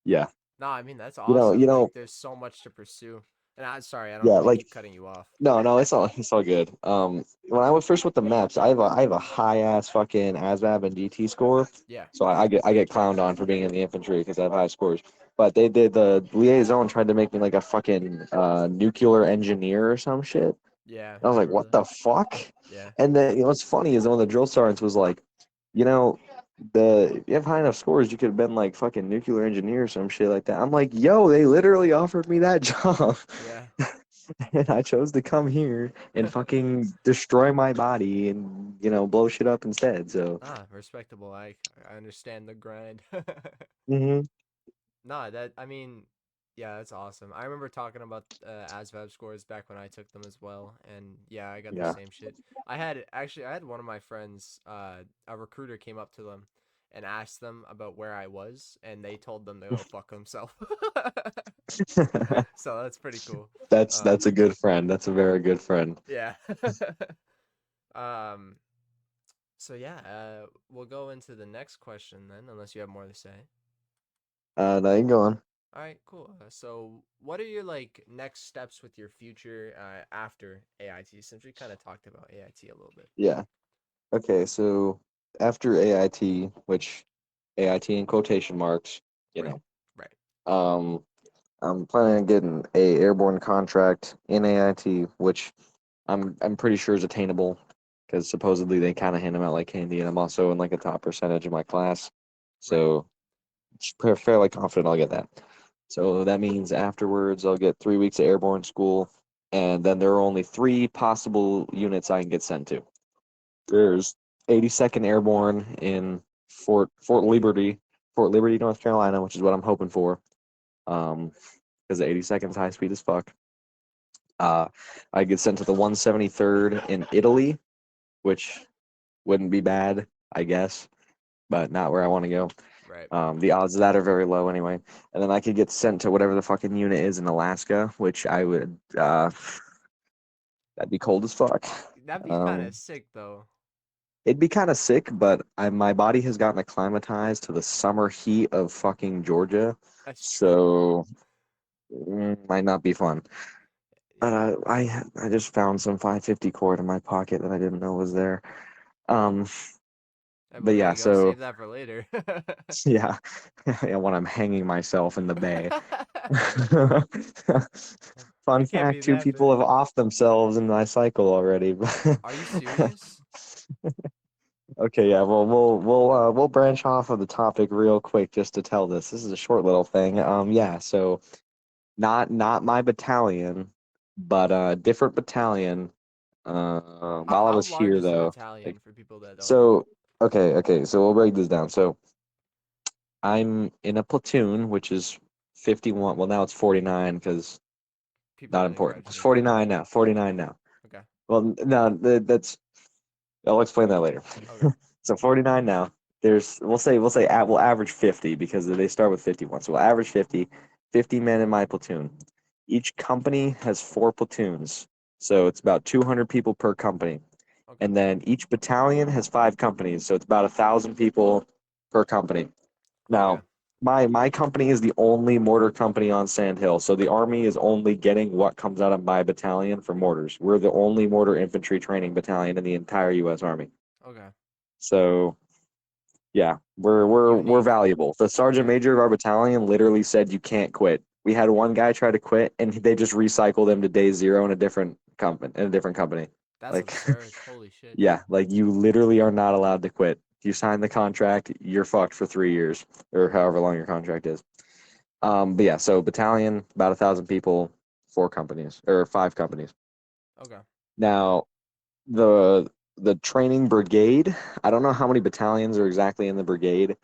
yeah, No, I mean that's you know, awesome. you Like know, there's so much to pursue. And I'm sorry, I don't yeah, mean to like keep cutting you off. no, no, it's all good. When I was first with the MEPS, I have a high ass fucking ASVAB and DT score, Yeah. so I get clowned on for being in the infantry because I have high scores. But they did the liaison tried to make me like a fucking nuclear engineer or some shit. And Yeah, I I was like, remember what that. the fuck? Yeah. And then what's funny is one of the drill sergeants was like, you know, if you have high enough scores, you could have been like fucking nuclear engineer or some shit like that. I'm like, yo, they literally offered me that job. Yeah. And I chose to come here and fucking destroy my body and, blow shit up instead. So, Ah, respectable. I understand the grind. hmm No, that I mean, yeah, that's awesome. I remember talking about ASVAB scores back when I took them as well, and yeah, I got the yeah. same shit. I had one of my friends, a recruiter came up to them and asked them about where I was, and they told them to go fuck himself. So that's pretty cool. That's Um, a good friend. That's a very good friend. yeah. um, so yeah, we'll go into the next question then, unless you have more to say. Now you go on. All right, cool. So, what are your like next steps with your future after AIT? Since we kind of talked about AIT a little bit. Yeah. Okay, so after AIT, which AIT in quotation marks, you Right, know, right, um, I'm planning on getting a airborne contract in AIT, which I'm pretty sure is attainable because supposedly they kind of hand them out like candy, and I'm also in like a top percentage of my class, right, so fairly confident I'll get that. So that means afterwards I'll get 3 weeks of airborne school, and then there are only three possible units I can get sent to. There's 82nd Airborne in Fort Liberty, North Carolina, which is what I'm hoping for. Because the 82nd is high speed as fuck. Uh, I get sent to the 173rd in Italy, which wouldn't be bad, I guess, but not where I want to go. right. The odds of that are very low anyway. And then I could get sent to whatever the fucking unit is in Alaska, which I would. That'd be cold as fuck. That'd be kind Um, of sick though. it'd be kind of sick, but my body has gotten acclimatized to the summer heat of fucking Georgia, That's true. so might not be fun. Yeah, I just found some 550 cord in my pocket that I didn't know was there. Um, well, but there yeah, you go. so Save that for later. yeah, yeah, when I'm hanging myself in the bay. Fun It can't be fact: two that people bad. have offed themselves in my cycle already. Are you serious? Okay, yeah, well, we'll branch off of the topic real quick just to tell this. This is a short little thing. Yeah, so not my battalion, but different battalion. While I How was large here is the though, like, battalion for people that don't know? so okay, so we'll break this down. So I'm in a platoon, which is 51. Well, now it's 49 because People not didn't important. It's graduate. 49 now. 49 now. Okay. Well, no, that's I'll explain that later. Okay. So 49 now. We'll average 50 because they start with 51. So we'll average 50 men in my platoon. Each company has four platoons. So it's about 200 people per company. Okay. And then each battalion has five companies. So it's about 1,000 people per company. Okay. Now, my company is the only mortar company on Sand Hill. So the Army is only getting what comes out of my battalion for mortars. We're the only mortar infantry training battalion in the entire U.S. Army. Okay. So yeah, we're Unique. valuable. The sergeant Yeah. major of our battalion literally said you can't quit. We had one guy try to quit, and they just recycled him to day zero in a different company. That's Like, absurd. Holy shit. yeah, like you literally are not allowed to quit. If you sign the contract, you're fucked for 3 years or however long your contract is. But yeah, so battalion about 1,000 people, four companies or five companies. Okay. Now the training brigade. I don't know how many battalions are exactly in the brigade,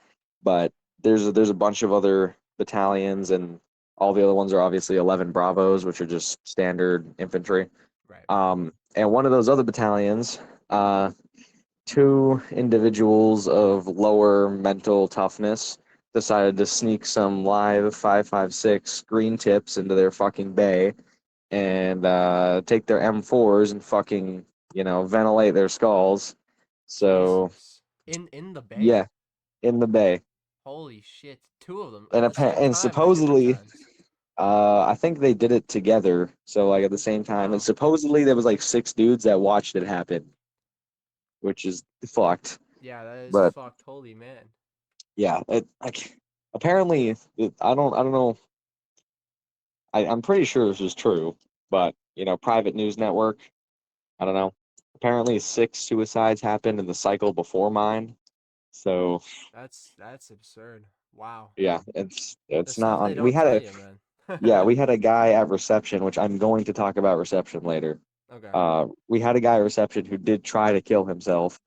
but there's a bunch of other battalions, and all the other ones are obviously 11 Bravos, which are just standard infantry. Right. And one of those other battalions, uh, two individuals of lower mental toughness decided to sneak some live 5.56 green tips into their fucking bay and take their M4s and fucking, ventilate their skulls. So, Jesus. In the bay? yeah, in the bay. Holy shit. Two of them And at the same and time or different supposedly, times? I think they did it together, so like at the same time. And Wow. supposedly there was like six dudes that watched it happen, which is fucked. Yeah, that is But fucked. Holy man. yeah, apparently I don't know. I'm pretty sure this is true, but private news network. I don't know. Apparently, six suicides happened in the cycle before mine. So That's absurd. Wow. yeah, it's The not stuff they on. We don't had tell a you, man. Yeah, we had a guy at reception, which I'm going to talk about reception later. Okay. We had a guy at reception who did try to kill himself,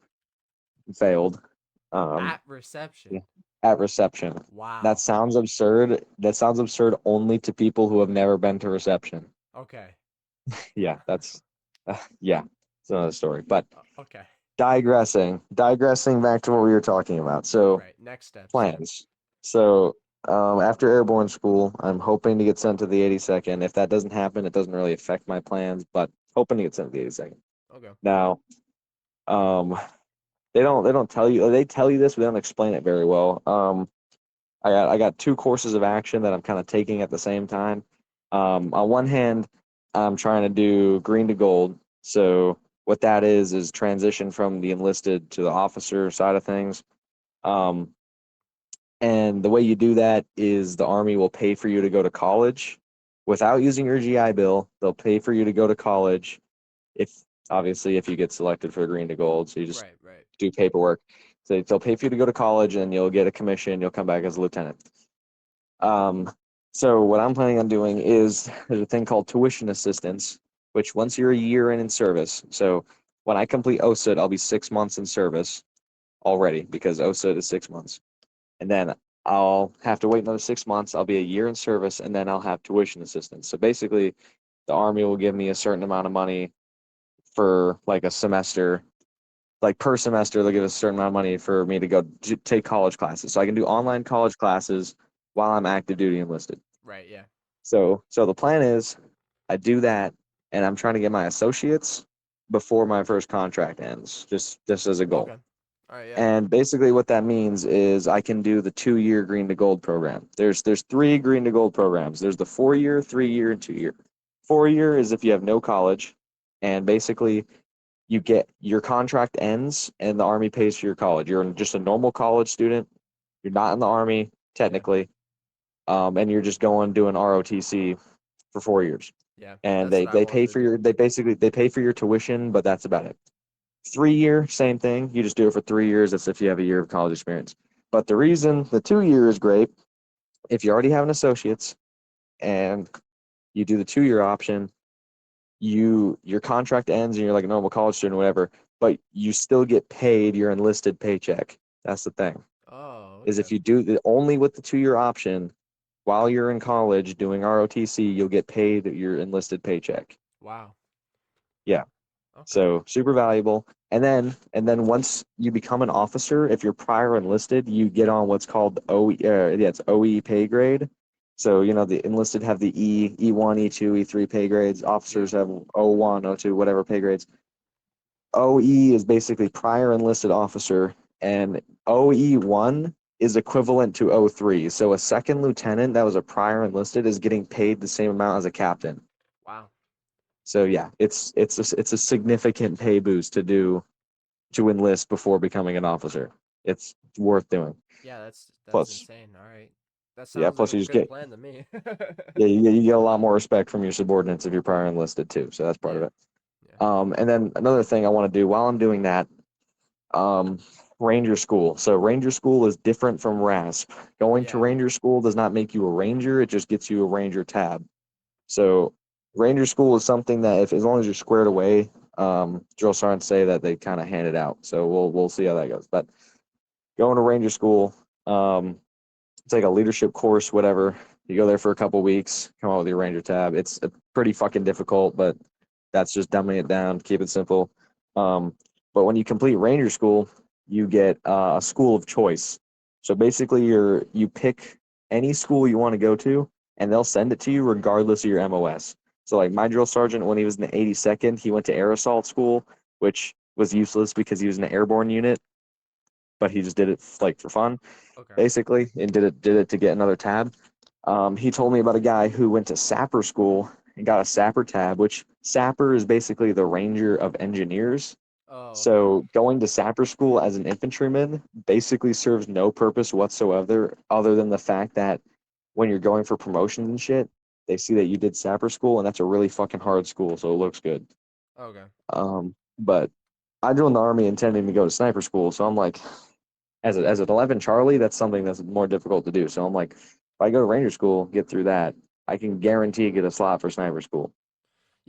failed. Um, At reception. yeah, at reception. That Wow. sounds absurd. That sounds absurd only to people who have never been to reception. Okay. Yeah, yeah, it's another story. But Okay. digressing back to what we were talking about. So Right. Next steps. Yeah. plans. So after airborne school, I'm hoping to get sent to the 82nd. If that doesn't happen, it doesn't really affect my plans, but hoping to get sent to the 82nd. Okay. Now, um, they don't tell you, they tell you this, but they don't explain it very well. I got two courses of action that I'm kind of taking at the same time. On one hand, I'm trying to do green to gold. So what that is transition from the enlisted to the officer side of things. Um, and the way you do that is the Army will pay for you to go to college without using your GI Bill. They'll pay for you to go to college if obviously if you get selected for green to gold. So you just Right. Right. do paperwork. So they'll pay for you to go to college and you'll get a commission. You'll come back as a lieutenant. Um, so what I'm planning on doing is there's a thing called tuition assistance, which once you're a year in service. So when I complete OSUT, I'll be 6 months in service already because OSUT is 6 months. And then I'll have to wait another 6 months. I'll be a year in service, and then I'll have tuition assistance. So basically, the Army will give me a certain amount of money for like a semester. Like per semester, they'll give us a certain amount of money for me to go take college classes. So I can do Okay. online college classes while I'm active duty enlisted. Right. Yeah. So the plan is I do that, and I'm trying to get my associates before my first contract ends, just as a goal. Okay. All right. Yeah. And basically what that means is I can do the 2 year green to gold program. There's three green to gold programs. There's the 4 year, 3 year, and 2 year. 4 year is if you have no college, and basically you get your contract ends and the Army pays for your college. You're just a normal college student. You're not in the Army Yeah. technically, and you're just going doing ROTC for 4 years. Yeah. And That's they what I they pay wanted to for do. your they pay for your tuition, but that's about it. 3 year, same thing. You just do it for 3 years. That's if you have a year of college experience. But the reason the 2 year is great, if you already have an associate's and you do the 2 year option, your contract ends and you're like a normal college student or whatever, but you still get paid your enlisted paycheck. That's the thing. Oh. Is Okay. if you do the only with the 2 year option while you're in college doing ROTC, you'll get paid your enlisted paycheck. Wow. Yeah. Okay. So super valuable. And then once you become an officer, if you're prior enlisted, you get on what's called it's OE pay grade. So the enlisted have the E1, E2, E3 pay grades. Yeah. Officers have O1, O2, whatever pay grades. OE is basically prior enlisted officer, and OE1 is equivalent to O3. So a second lieutenant that was a prior enlisted is getting paid the same amount as a captain. Wow. So yeah, it's a significant pay boost to enlist before becoming an officer. It's worth doing. Yeah. That's Plus, insane. All right. That yeah, sounds like plus a you just good get plan to me. yeah you get a lot more respect from your subordinates if you're prior enlisted too. So that's part of Yeah. it. Yeah. And then another thing I want to do while I'm doing that, um, Ranger School. So Ranger School is different from RASP. Going to Yeah. Ranger School does not make you a Ranger; it just gets you a Ranger tab. So Ranger School is something that if as long as you're squared away, drill sergeants say that they kind of hand it out. So we'll see how that goes. But going to Ranger School, it's like a leadership course, whatever. You go there for a couple weeks, come out with your Ranger tab. It's pretty fucking difficult, but that's just dumbing it down, keep it simple. Um, But when you complete Ranger School, you get a school of choice. So basically, you pick any school you want to go to, and they'll send it to you regardless of your MOS. So like my drill sergeant, when he was in the 82nd, he went to air assault school, which was useless because he was in an airborne unit, but he just did it like for fun, Okay. basically, and did it to get another tab. He told me about a guy who went to sapper school and got a sapper tab, which sapper is basically the ranger of engineers. Oh, okay. So going to sapper school as an infantryman basically serves no purpose whatsoever, other than the fact that when you're going for promotions and shit, they see that you did sapper school, and that's a really fucking hard school, so it looks good. Okay. But I joined the army intending to go to sniper school, so I'm like, as an 11 Charlie, that's something that's more difficult to do. So I'm like, if I go to Ranger school, get through that, I can guarantee get a slot for sniper school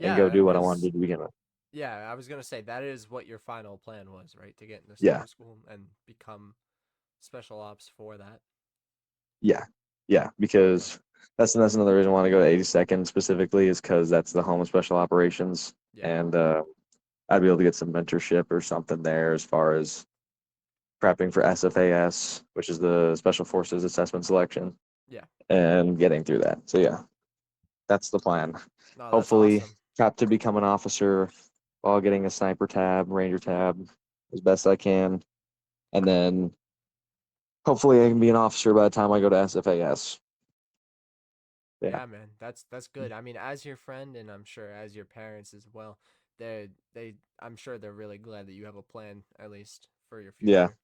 and go Yeah, do what I want to because do to begin with. yeah, I was gonna say that is what your final plan was, right? To get into Yeah, sniper school and become special ops for that. yeah, yeah. Okay. Because that's another reason I want to go to 82nd specifically is because that's the home of special operations, Yeah. and I'd be able to get some mentorship or something there as far as prepping for SFAS, which is the Special Forces Assessment Selection, Yeah. and getting through that. So yeah, that's the plan. No, that's Hopefully, awesome. prep to become an officer while getting a sniper tab, ranger tab, as best I can, and then hopefully I can be an officer by the time I go to SFAS. Yeah, Yeah, man. That's good. I mean, as your friend and I'm sure as your parents as well, they I'm sure they're really glad that you have a plan at least for your yeah, future.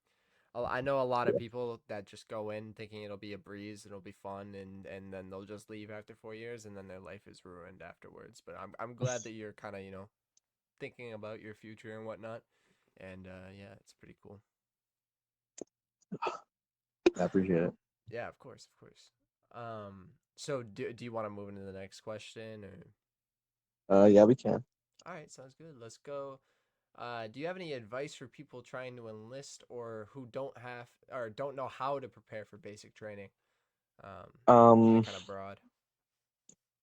I know a lot of people that just go in thinking it'll be a breeze, it'll be fun, and then they'll just leave after 4 years, and then their life is ruined afterwards. But I'm glad that you're kind of thinking about your future and whatnot, and yeah, it's pretty cool. I appreciate it. Yeah, of course, of course. So do you want to move into the next question or? Yeah, we can. All right, sounds good. Let's go. Do you have any advice for people trying to enlist or who don't have or don't know how to prepare for basic training? Keeping it Um, kind of broad.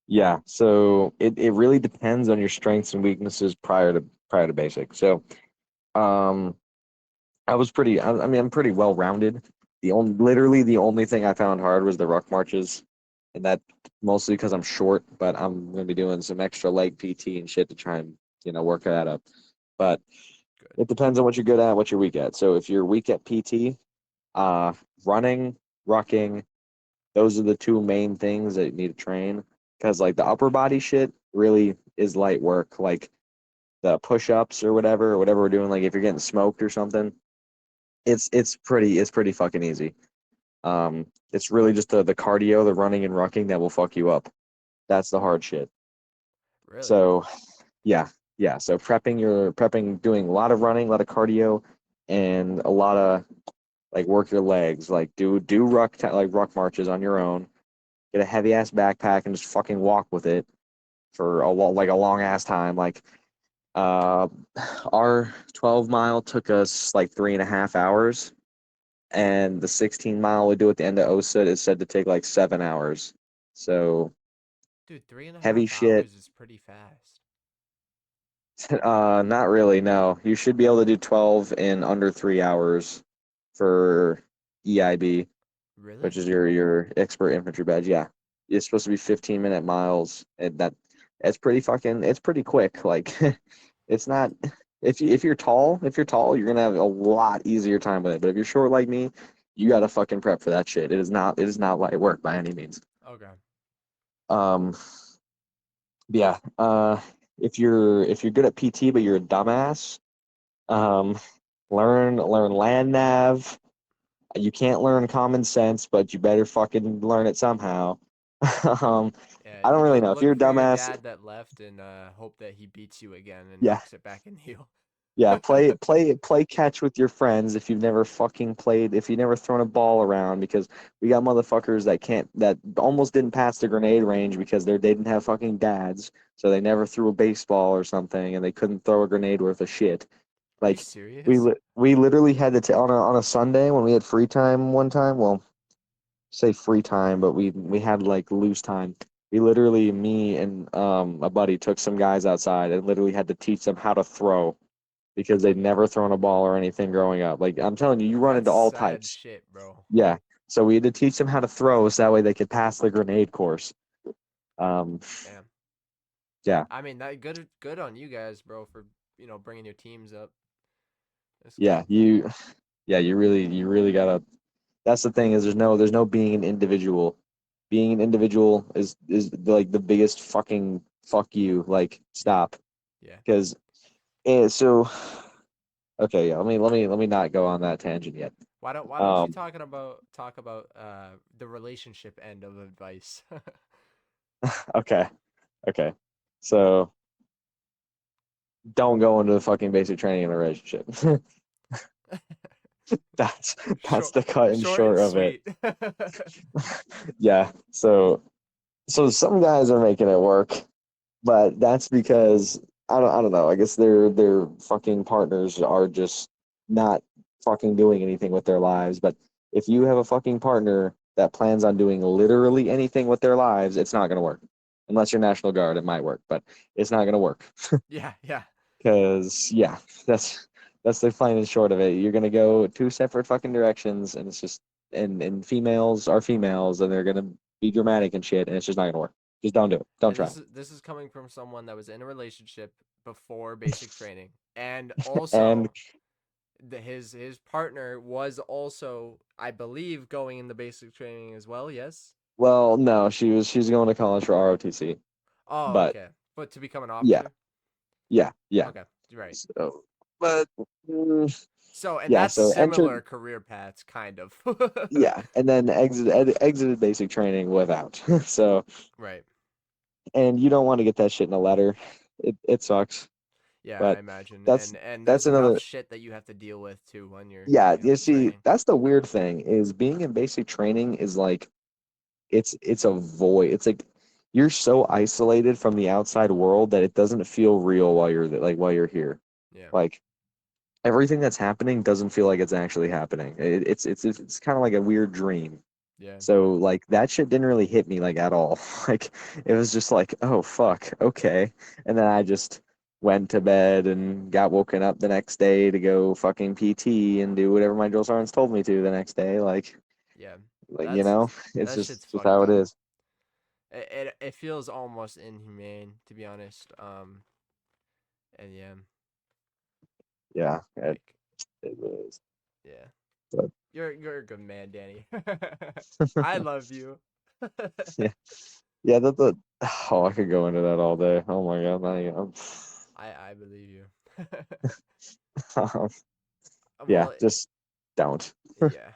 yeah, so it really depends on your strengths and weaknesses prior to basic. So, um, I mean, I'm pretty well rounded. Literally the only thing I found hard was the ruck marches, and that mostly because I'm short, but I'm gonna be doing some extra leg PT and shit to try and work that up. But Good. it depends on what you're good at, what you're weak at. So if you're weak at PT, uh, running, rucking, those are the two main things that you need to train. Because like the upper body shit really is light work, like the push-ups or whatever we're doing. Like if you're getting smoked or something, it's pretty fucking easy. It's really just the cardio, the running and rucking that will fuck you up. That's the hard shit. Really? So yeah, yeah. So prepping, doing a lot of running, a lot of cardio, and a lot of like work your legs. Like do like ruck marches on your own. Get a heavy ass backpack and just fucking walk with it for like a long ass time. Like uh, our 12 mile took us like 3.5 hours, and the 16 mile we do at the end of OSUT is said to take like 7 hours. So Dude, three and a heavy half shit. hours is pretty fast. Not really. No, you should be able to do 12 in under 3 hours for EIB, which Really? is your expert infantry badge. Yeah, it's supposed to be 15-minute miles, and it's pretty quick. Like it's not if you're tall, you're gonna have a lot easier time with it. But if you're short like me, you gotta fucking prep for that shit. It is not light work by any means. Okay. Um, yeah. If you're good at PT but you're a dumbass, um, learn land nav. You can't learn common sense, but you better fucking learn it somehow. um, Yeah, I don't you really look know if you're look a for your dumbass. dad that left and hope that he beats you again and Yeah, knocks it back in you. yeah. Play catch with your friends if you've never fucking played. If you've never thrown a ball around, because we got motherfuckers that almost didn't pass the grenade range because they didn't have fucking dads, so they never threw a baseball or something, and they couldn't throw a grenade worth of shit. Are you Like serious? we literally had to on a Sunday when we had free time one time. Well, say free time, but we had like loose time. We literally, me and a buddy took some guys outside and literally had to teach them how to throw. because they'd never thrown a ball or anything growing up. Like I'm telling you, you run That's into all sad types. shit, bro. Yeah. So we had to teach them how to throw so that way they could pass the grenade course. Um, Damn. yeah, I mean, that good on you guys, bro, for bringing your teams up. That's yeah, cool. you really gotta. That's the thing is there's no being an individual. Being an individual is like the biggest fucking fuck you. Like Yeah, stop yeah. because so okay, yeah. Let me not go on that tangent yet. Why don't you Um, talk about the relationship end of advice? okay, okay. So don't go into the fucking basic training in a relationship. that's that's short, the cut and short and short of it. sweet. Yeah. So some guys are making it work, but that's because I don't know. I guess their fucking partners are just not fucking doing anything with their lives. But if you have a fucking partner that plans on doing literally anything with their lives, it's not gonna work. Unless you're National Guard, it might work, but it's not gonna work. Yeah, yeah. Because yeah, that's the plain and short of it. You're gonna go two separate fucking directions, and it's just and females are females, and they're gonna be dramatic and shit, and it's just not gonna work. Just don't do it. Don't And try. this is coming from someone that was in a relationship before basic training, and And also his partner was also, I believe, going in the basic training as well. Yes. well, no, she's going to college for ROTC, Oh, but okay. But to become an yeah, officer. yeah. Okay, right. So, but So, and yeah, that's so entered, similar career paths, kind of. yeah, and then exited basic training without. So, Right. and you don't want to get that shit in a letter. It sucks, Yeah, I but imagine. that's And that's there's enough another. shit that you have to deal with too when you're Yeah, going you up in see, training. that's the weird thing is being in basic training is like it's a void. It's like you're so isolated from the outside world that it doesn't feel real while you're like while you're here. Yeah. Like everything that's happening doesn't feel like it's actually happening. It's kind of like a weird dream. Yeah. So like that shit didn't really hit me like at all. Like it was just like, oh fuck, okay. And then I just went to bed and got woken up the next day to go fucking PT and do whatever my drill sergeants told me to the next day. Yeah. Like That's it's that shit's just fucked how it up. is. It feels almost inhumane, to be honest. And yeah, Yeah, like, it is. yeah. But You're a good man, Danny. I love you. yeah, yeah. Oh, I could go into that all day. Oh my god, I believe you. yeah, Well, just don't. yeah.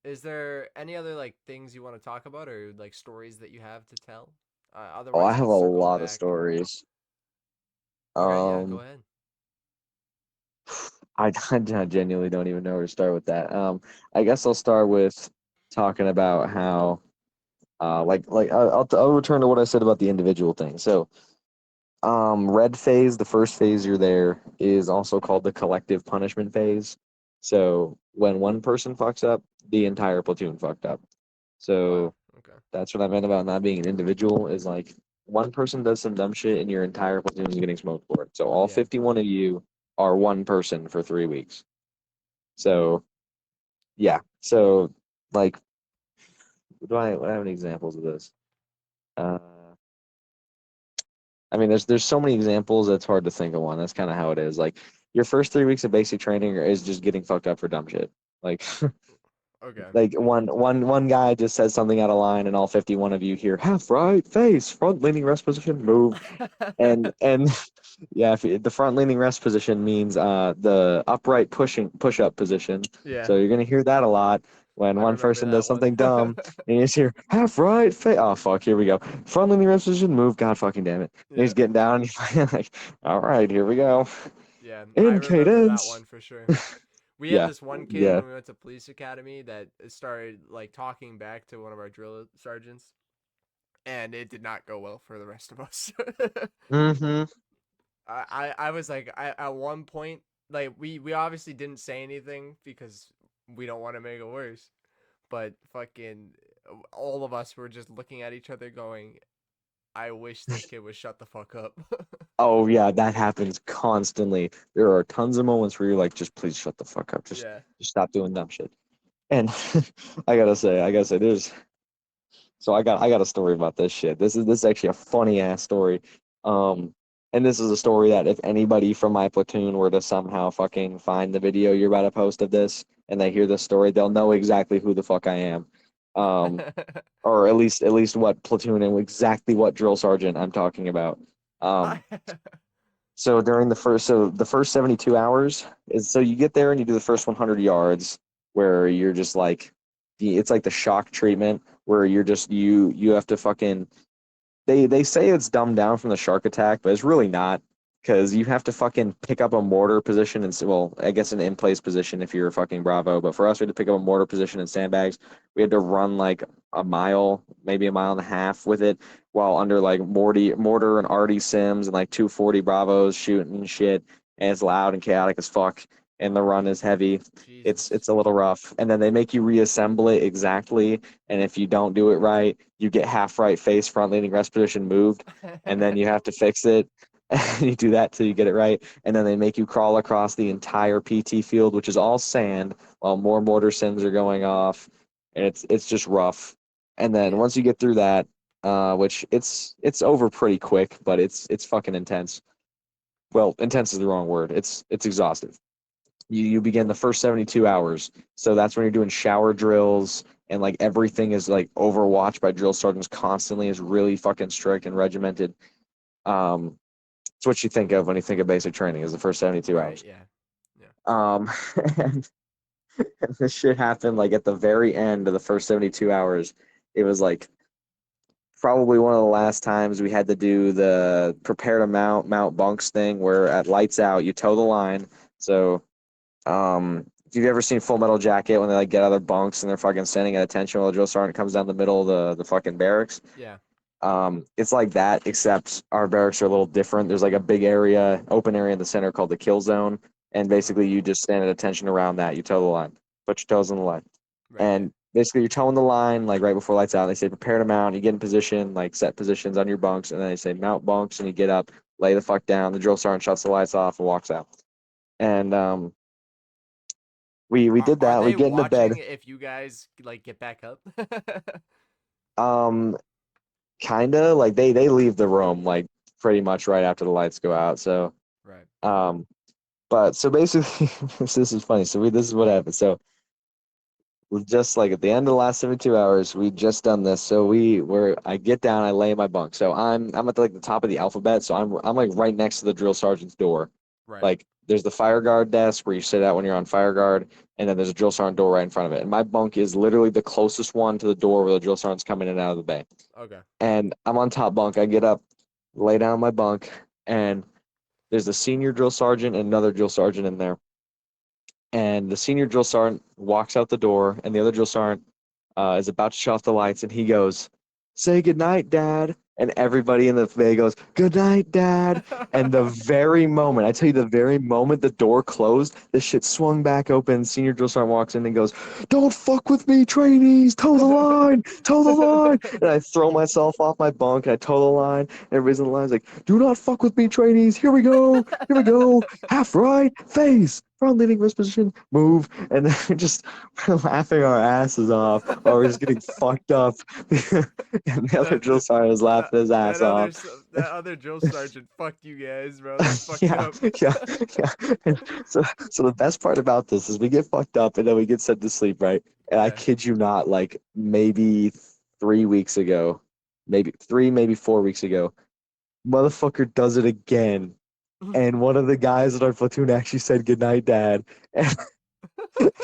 Is there any other like things you want to talk about or like stories that you have to tell? Oh, I Otherwise, have I'll a circle lot of back. stories. Okay, yeah, go Um, ahead. I genuinely don't even know where to start with that. I guess I'll start with talking about how, I'll return to what I said about the individual thing. So, red phase, the first phase you're there is also called the collective punishment phase. So when one person fucks up, the entire platoon fucked up. Wow. So Okay. that's what I meant about not being an individual is like one person does some dumb shit and your entire platoon is getting smoked for it. So all Yeah. 51 of you are one person for 3 weeks. So yeah. So like, do I have any examples of this? Uh, I mean, there's so many examples that's hard to think of one. That's kind of how it is. Like your first 3 weeks of basic training is just getting fucked up for dumb shit. Like Okay. like one guy just says something out of line, and all 51 of you hear half right face, front leaning rest position, move, and yeah, the front leaning rest position means the upright push up position. Yeah, So you're gonna hear that a lot when I one remember person does that one. something dumb, and you just hear half right face. Oh fuck, here we go. Front leaning rest position, move. God fucking damn it. And Yeah. he's getting down. And you're like, all right, here we go. Yeah, I In remember that cadence. one for sure. We had Yeah, this one kid yeah. when we went to police academy that started like talking back to one of our drill sergeants, and it did not go well for the rest of us. Mm-hmm. I was like, at one point, like we obviously didn't say anything because we don't want to make it worse, but fucking all of us were just looking at each other going, I wish this kid would shut the fuck up. Oh yeah, that happens constantly. There are tons of moments where you're like, just please shut the fuck up. Yeah. Just stop doing dumb shit. And I gotta say, I got a story about this shit. This is actually a funny ass story. Um, and this is a story that if anybody from my platoon were to somehow fucking find the video you're about to post of this and they hear this story, they'll know exactly who the fuck I am. Or at least what platoon and exactly what drill sergeant I'm talking about. Um, so the first 72 hours is so you get there and you do the first 100 yards where you're just like it's like the shock treatment where you have to fucking they say it's dumbed down from the shark attack, but it's really not because you have to fucking pick up a mortar position and well, I guess an in place position if you're a fucking Bravo. But for us, we had to pick up a mortar position in sandbags. We had to run like a mile, maybe a mile and a half with it, while under like mortar and arty sims and like 240 Bravos shooting and shit. And it's loud and chaotic as fuck. And the run is heavy. It's Jesus. a little rough. And then they make you reassemble it exactly. And if you don't do it right, you get half right face, front leaning rest position moved, and then you have to fix it. And you do that till you get it right. And then they make you crawl across the entire PT field, which is all sand, while more mortar sims are going off. And it's just rough. And then Yeah. once you get through that, which it's over pretty quick, but it's fucking intense. Well, intense is the wrong word. It's exhaustive. You begin the first 72 hours. So that's when you're doing shower drills and like everything is like overwatched by drill sergeants constantly is really fucking strict and regimented. Um, it's what you think of when you think of basic training is the first 72 Right, hours. yeah. Yeah. Um, and, and this shit happened like at the very end of the first 72 hours. It was like probably one of the last times we had to do the prepare to mount bunks thing where at lights out you toe the line. So if you've ever seen Full Metal Jacket when they like get out of their bunks and they're fucking standing at attention while the drill sergeant comes down the middle of the fucking barracks, Yeah. it's like that except our barracks are a little different. There's like a big area, open area in the center called the kill zone, and basically you just stand at attention around that. You toe the line, put your toes on the line, Right, yeah. and basically you're toeing the line like right before lights out. They say prepare to mount. You get in position, like set positions on your bunks, and then they say mount bunks, and you get up, lay the fuck down. The drill sergeant shuts the lights off and walks out. And we Are did are that. We they get into bed. watching if you guys like get back up? Um, Kinda like they leave the room like pretty much right after the lights go out. So Right. um, but so basically this is funny. So this is what happened. So we just like at the end of the last 72 hours, we just done this. So I get down, I lay in my bunk. So I'm at like the top of the alphabet. So I'm like right next to the drill sergeant's door. Right. Like there's the fire guard desk where you sit at when you're on fire guard, and then there's a drill sergeant door right in front of it. And my bunk is literally the closest one to the door where the drill sergeant's coming in and out of the bay. Okay. And I'm on top bunk. I get up, lay down on my bunk, and there's the senior drill sergeant and another drill sergeant in there. And the senior drill sergeant walks out the door, and the other drill sergeant is about to shut off the lights, and he goes, "Say goodnight, Dad." And everybody in the bay goes, "Good night, Dad." And the very moment, I tell you, the very moment the door closed, the shit swung back open. Senior drill sergeant walks in and goes, "Don't fuck with me, trainees. Toe the line, toe the line." And I throw myself off my bunk and I toe the line. And everybody's in the line like, "Do not fuck with me, trainees. Here we go. Here we go. Half right, face. Front leading wrist position, move." And then we're just laughing our asses off while we're just getting fucked up. And the other that, drill sergeant was that laughing his that ass other off. that other drill sergeant fucked you guys, bro. That's fucked Yeah, up. yeah, yeah. And so the best part about this is we get fucked up and then we get sent to sleep, right? And I Yeah. kid you not, like maybe 3 weeks ago, maybe three, maybe 4 weeks ago, motherfucker does it again. And one of the guys in our platoon actually said goodnight, Dad. And,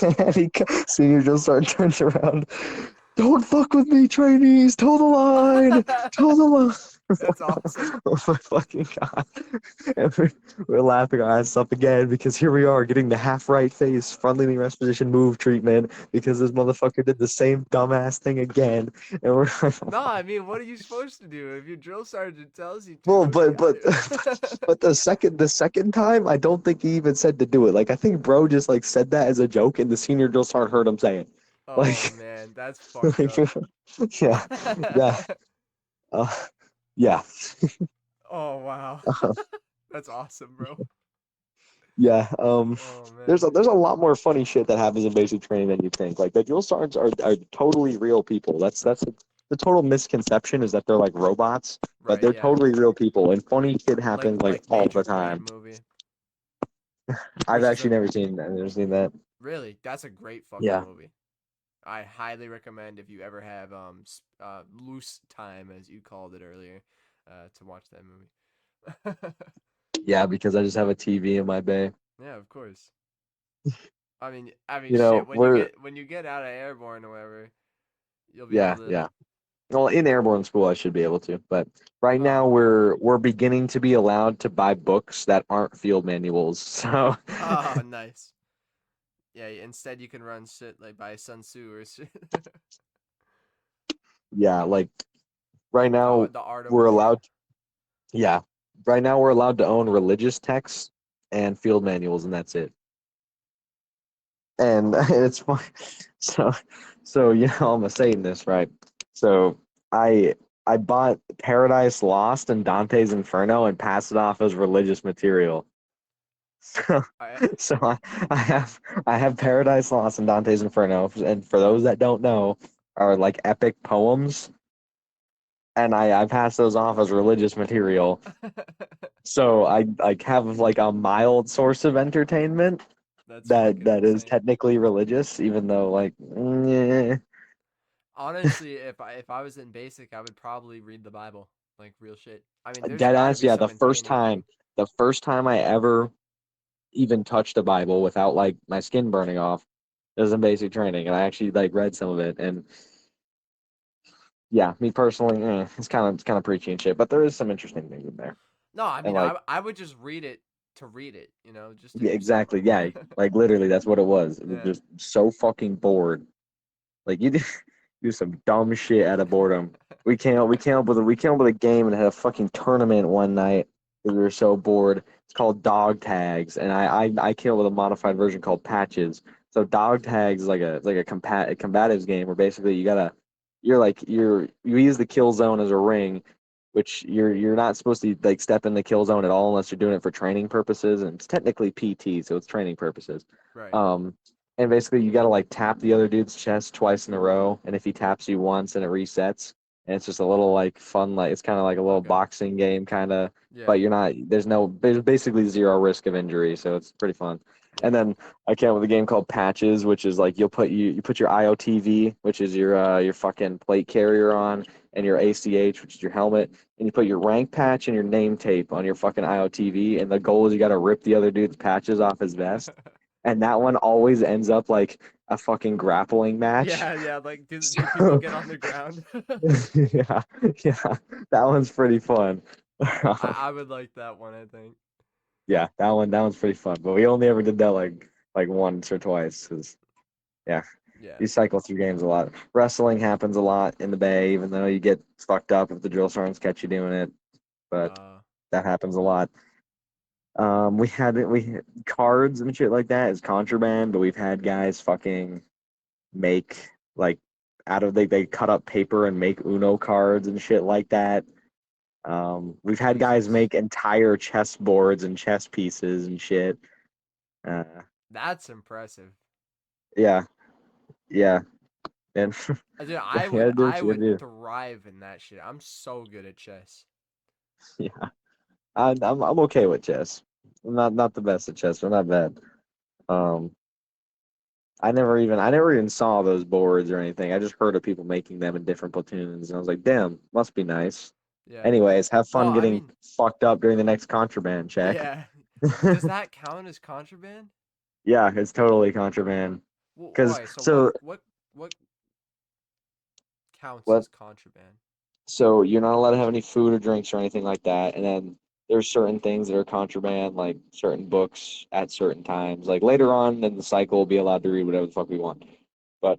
and senior drill sergeant turns around. "Don't fuck with me, trainees. Toe the line. Toe the line." That's awesome. Oh my fucking god. And we're laughing our ass up again because here we are getting the half right face, front leaning rest position move treatment because this motherfucker did the same dumbass thing again. And we're like, No, I mean, what are you supposed to do if your drill sergeant tells you to? well, What do you but gotta but do? but the second time, I don't think he even said to do it. Like I think bro just like said that as a joke, and the senior drill sergeant heard him say it. Like, Oh man, that's fucked like up. yeah, yeah. Uh, Yeah. Oh wow. That's awesome, bro. Yeah, Oh there's a man. there's a lot more funny shit that happens in basic training than you think. Like the drill sergeants are totally real people. That's the total misconception is that they're like robots, but Right, they're yeah. totally real people, and funny shit Like happens like like all the Major Grade time. movie, I've which is actually a never seen that. really that's a great fucking Yeah, movie. I highly recommend if you ever have loose time as you called it earlier, to watch that movie. yeah, because I just have a TV in my bay. Yeah, of course. I mean, You know, shit. When you get out of airborne or whatever, you'll be able yeah, to. yeah. Well, in airborne school, I should be able to, but right Oh, now okay. we're beginning to be allowed to buy books that aren't field manuals. So, Oh, nice. Yeah. Instead, you can run shit like by Sun Tzu or shit. yeah, like right the now the Art of we're War. allowed. Yeah, right now we're allowed to own religious texts and field manuals, and that's it. And it's fun. So, I'm a Satanist, right? So I I bought Paradise Lost and Dante's Inferno and passed it off as religious material. So, I so I have Paradise Lost and Dante's Inferno, and for those that don't know, are like epic poems, and I pass those off as religious material. So I like have like a mild source of entertainment That's that fucking that is insane. technically religious, even though like eh. Honestly, if I was in basic, I would probably read the Bible, like real shit. I mean, there's Dead got to ass. be Yeah, some entertaining thing. the first time I ever even touched a Bible without like my skin burning off was in basic training, and I actually like read some of it. And yeah, me personally, it's kind of preachy and shit, but there is some interesting things in there. No, I And mean, like, I would just read it to read it, just to yeah, do exactly. something. Yeah, like literally, that's what it was. It was Yeah. just so fucking bored. Like you do some dumb shit out of boredom. We came up with a game and had a fucking tournament one night because we were so bored. It's called Dog Tags, and I came up with a modified version called Patches. So Dog Tags is like a combatives game where basically you use the kill zone as a ring, which you're not supposed to like step in the kill zone at all unless you're doing it for training purposes, and it's technically PT, so it's training purposes. Right. Um, and basically, you got to like tap the other dude's chest twice in a row, and if he taps you once, and it resets. And it's just a little like fun, like it's kind of like a little Okay. boxing game, kind of. Yeah. But you're not. There's basically zero risk of injury, so it's pretty fun. And Yeah. then I came up with a game called Patches, which is like you put your IOTV, which is your fucking plate carrier on, and your ACH, which is your helmet, and you put your rank patch and your name tape on your fucking IOTV, and the goal is you got to rip the other dude's patches off his vest, and that one always ends up like a fucking grappling match. Yeah, yeah. Like, do people So get on the ground? yeah, yeah, that one's pretty fun. I would like that one. I think. Yeah, that one's pretty fun, but we only ever did that like once or twice because yeah, Yeah. you cycle through games a lot. Wrestling happens a lot in the Bay, even though you get fucked up if the drill sergeants catch you doing it, but Uh. that happens a lot. We had cards and shit like that is contraband, but we've had guys fucking make like they cut up paper and make Uno cards and shit like that. We've had guys Jesus. make entire chess boards and chess pieces and shit. Uh, That's impressive. yeah, yeah, and Dude, you I would gotta do I what you gotta would do. thrive in that shit. I'm so good at chess. Yeah, I'm okay with chess. I'm not the best at chess, but not bad. Um, I never even saw those boards or anything. I just heard of people making them in different platoons, and I was like, damn, must be nice. Yeah. Anyways, have No, fun I getting mean, fucked up during the next contraband check. yeah. Does that count as contraband? Yeah, it's totally contraband. Because Why? So so what counts what? as contraband? So you're not allowed to have any food or drinks or anything like that. And then there's certain things that are contraband, like certain books at certain times. Like later on in the cycle, we'll be allowed to read whatever the fuck we want. But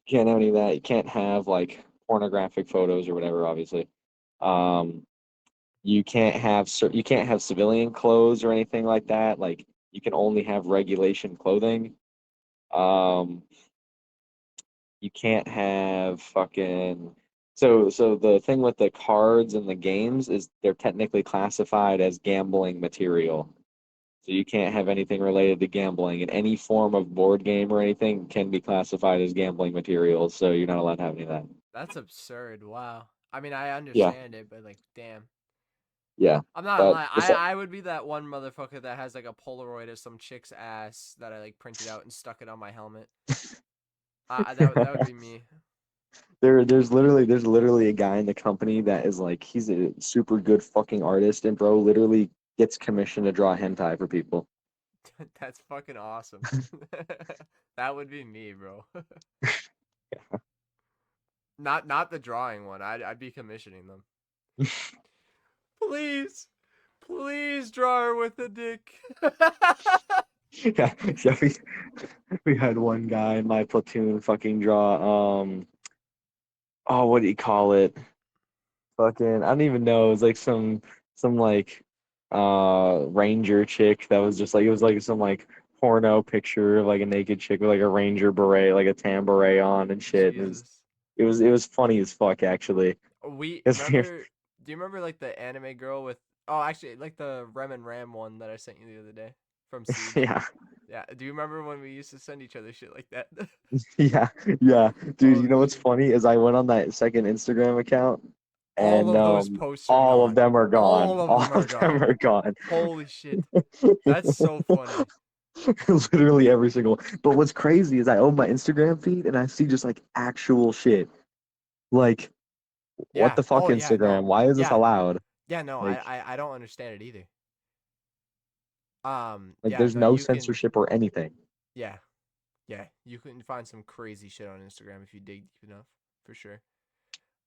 you can't have any of that. You can't have like pornographic photos or whatever, obviously. Um, you can't have civilian clothes or anything like that. Like you can only have regulation clothing. Um, you can't have fucking So the thing with the cards and the games is they're technically classified as gambling material. So you can't have anything related to gambling, and any form of board game or anything can be classified as gambling material. So you're not allowed to have any of that. That's absurd. Wow. I mean, I Yeah, understand it, but like, damn. yeah. I'm not But lying. this, I would be that one motherfucker that has like a Polaroid of some chick's ass that I like printed out and stuck it on my helmet. That would be me. there's literally a guy in the company that is like he's a super good fucking artist, and bro literally gets commissioned to draw hentai for people. That's fucking awesome. That would be me, bro. Not the drawing one. I'd be commissioning them. Please, please draw her with a dick. Yeah, yeah. We had one guy in my platoon fucking draw oh, what do you call it? Fucking I don't even know. It was like some like ranger chick that was just like it was like some like porno picture of like a naked chick with like a ranger beret, like a tan beret on and shit. And Jesus. it was funny as fuck actually. We 'Cause we remember. Do you remember like the anime girl with? Oh, actually, like the Rem and Ram one that I sent you the other day from Siege. yeah. Yeah. Do you remember when we used to send each other shit like that? Yeah. Yeah. Dude, you Holy know what's shit. funny is I went on that second Instagram account All and of those posts are all of gone. them are gone. All of All them are of them gone. are gone. Holy shit. That's so funny. Literally every single one. But what's crazy is I open my Instagram feed and I see just like actual shit. Like, what Yeah. the fuck, Oh yeah. Instagram? No. Why is this Yeah. allowed? Yeah. No. Like, I don't understand it either. like Yeah. there's No. no You can. censorship or anything. Yeah. Yeah. You can find some crazy shit on Instagram if you dig deep enough, for sure.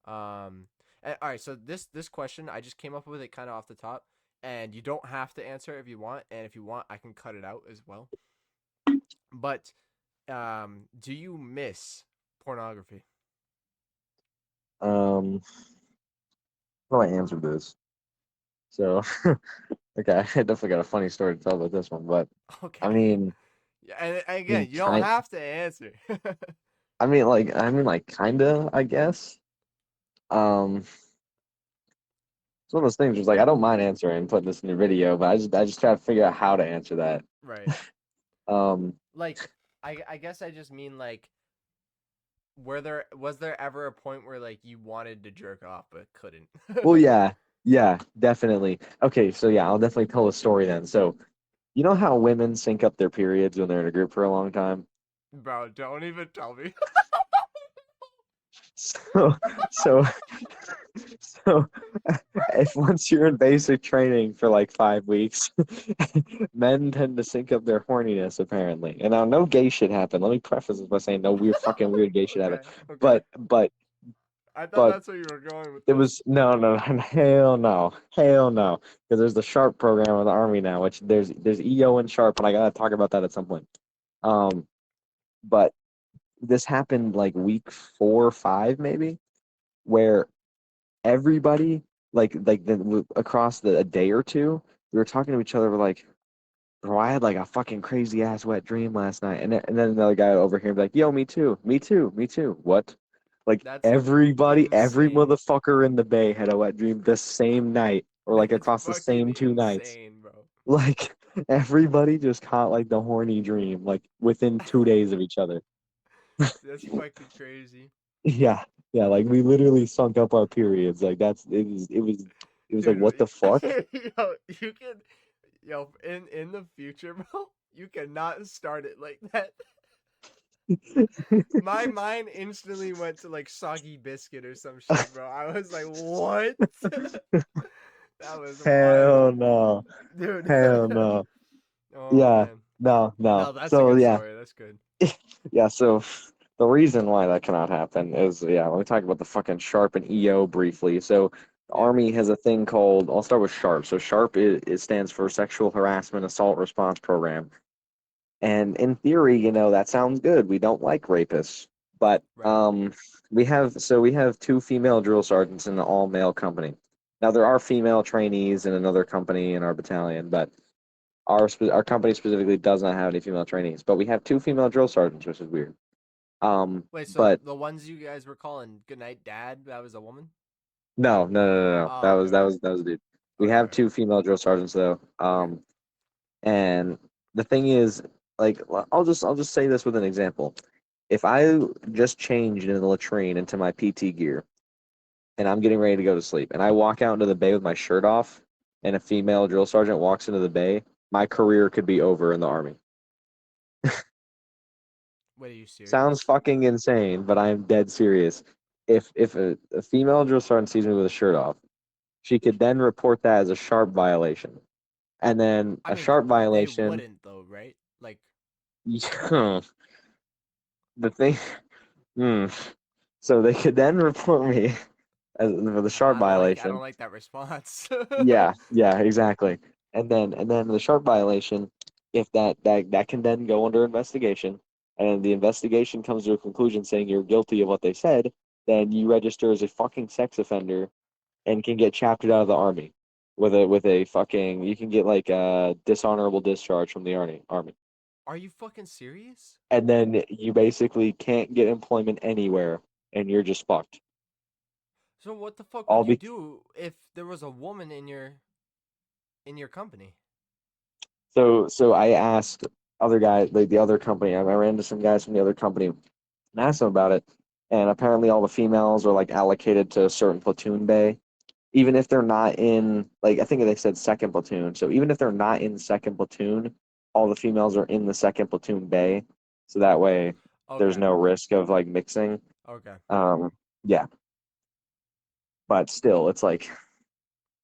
All right. So this question I just came up with it kind of off the top, and you don't have to answer if you want, and if you want, I can cut it out as well. But do you miss pornography? Um, how do I answer this? So, okay, I definitely got a funny story to tell about this one, but I Okay. mean, Yeah, and I mean, again, you don't have to answer. kinda, I guess. It's one of those things where it's like I don't mind answering and putting this in your video, but I just try to figure out how to answer that. Right. Um, Like, I guess I just mean like, was there ever a point where like you wanted to jerk off but couldn't? well, yeah, yeah, definitely. Okay, so yeah, I'll definitely tell a story then. So, you know how women sync up their periods when they're in a group for a long time? Bro, don't even tell me. So, so, so, if once you're in basic training for like 5 weeks, men tend to sync up their horniness apparently. And now, no gay shit happened. Let me preface this by saying no weird, fucking weird gay shit happened. Okay, okay. But, but, I thought but that's where you were going with it this. was no, no, hell no, hell no. Because there's the Sharp program of the Army now, which there's EO and Sharp, and I gotta talk about that at some point. Um, but this happened like week 4 or 5 maybe, where everybody across a day or two, we were talking to each other. We're like, bro, I had like a fucking crazy ass wet dream last night, and then another guy over here be like, yo, me too, me too, me too. What? Like That's everybody, every insane. motherfucker in the bay had a wet dream the same night, or like That's across the fucking same 2 nights. insane, bro. Like everybody just caught like the horny dream like within 2 days of each other. That's fucking crazy. Yeah, yeah, like we literally sunk up our periods. Like it was like what Dude, the fuck? yo, you can, yo, in the future, bro, you cannot start it like that. My mind instantly went to like soggy biscuit or some shit, bro. I was like, what? That was wild, Hell no. dude. Hell no. Oh Yeah, man, no, no. no, that's a So good yeah, story. That's good. yeah. So the reason why that cannot happen is yeah. Let me talk about the fucking Sharp and EO briefly. So the Yeah, Army has a thing called. I'll start with Sharp. So Sharp it stands for Sexual Harassment Assault Response Program. And in theory, that sounds good. We don't like rapists, but right. we have two female drill sergeants in the all male company. Now there are female trainees in another company in our battalion, but our company specifically does not have any female trainees. But we have two female drill sergeants, which is weird. Wait, so But the ones you guys were calling Goodnight Dad, that was a woman? no, no, no, no, no. Oh, That okay, was that okay, was that was a dude. We okay, have okay, two female drill sergeants though. okay. And the thing is, like, I'll just say this with an example. If I just changed in the latrine into my PT gear and I'm getting ready to go to sleep, and I walk out into the bay with my shirt off, and a female drill sergeant walks into the bay, my career could be over in the army. Wait, are you Sounds serious? fucking insane, but I'm dead serious. If a female drill sergeant sees me with a shirt off, she could then report that as a sharp violation, and then I a mean, sharp they violation. wouldn't though, right? Like, The thing, hmm. So they could then report me as for the sharp I don't violation. like that response. Yeah, yeah, exactly. And then the sharp violation, if that can then go under investigation, and the investigation comes to a conclusion saying you're guilty of what they said, then you register as a fucking sex offender and can get chaptered out of the army with a fucking you can get like a dishonorable discharge from the army. Are you fucking serious? And then you basically can't get employment anywhere and you're just fucked. So what the fuck All would you be do if there was a woman in your company? so I asked other guys, like the other company, I ran into some guys from the other company and asked them about it. And apparently all the females are like allocated to a certain platoon bay. Even if they're not in, like, I think they said second platoon. So even if they're not in second platoon, all the females are in the second platoon bay. So that way there's Okay, no risk of like mixing. okay. Um, yeah, but still, it's like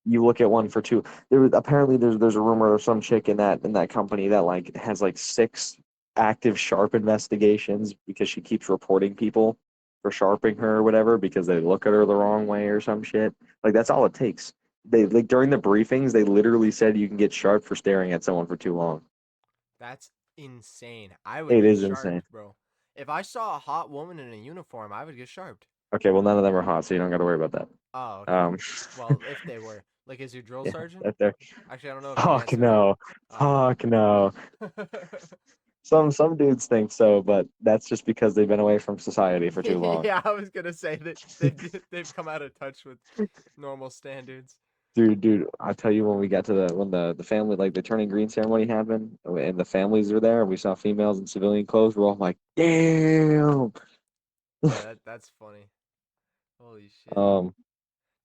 you look at one for two. Apparently there's a rumor of some chick in that company that like has like six active sharp investigations because she keeps reporting people for sharping her or whatever because they look at her the wrong way or some shit. Like that's all it takes. They like during the briefings they literally said you can get sharp for staring at someone for too long. That's insane. I would It get is insane. sharped, bro. If I saw a hot woman in a uniform, I would get sharped. Okay, well none of them are hot, so you don't got to worry about Oh, that. okay. Well, if they were. Like, is your drill Yeah, sergeant? that there. Actually, I don't know if you can Fuck answer. no. Oh. Fuck no. Some dudes think so, but that's just because they've been away from society for too long. Yeah, I was gonna say that they've come out of touch with normal standards. Dude, I tell you when we got to the family like the turning green ceremony happened and the families were there and we saw females in civilian clothes, we're all like, damn. Yeah, that's funny. Holy shit. Um,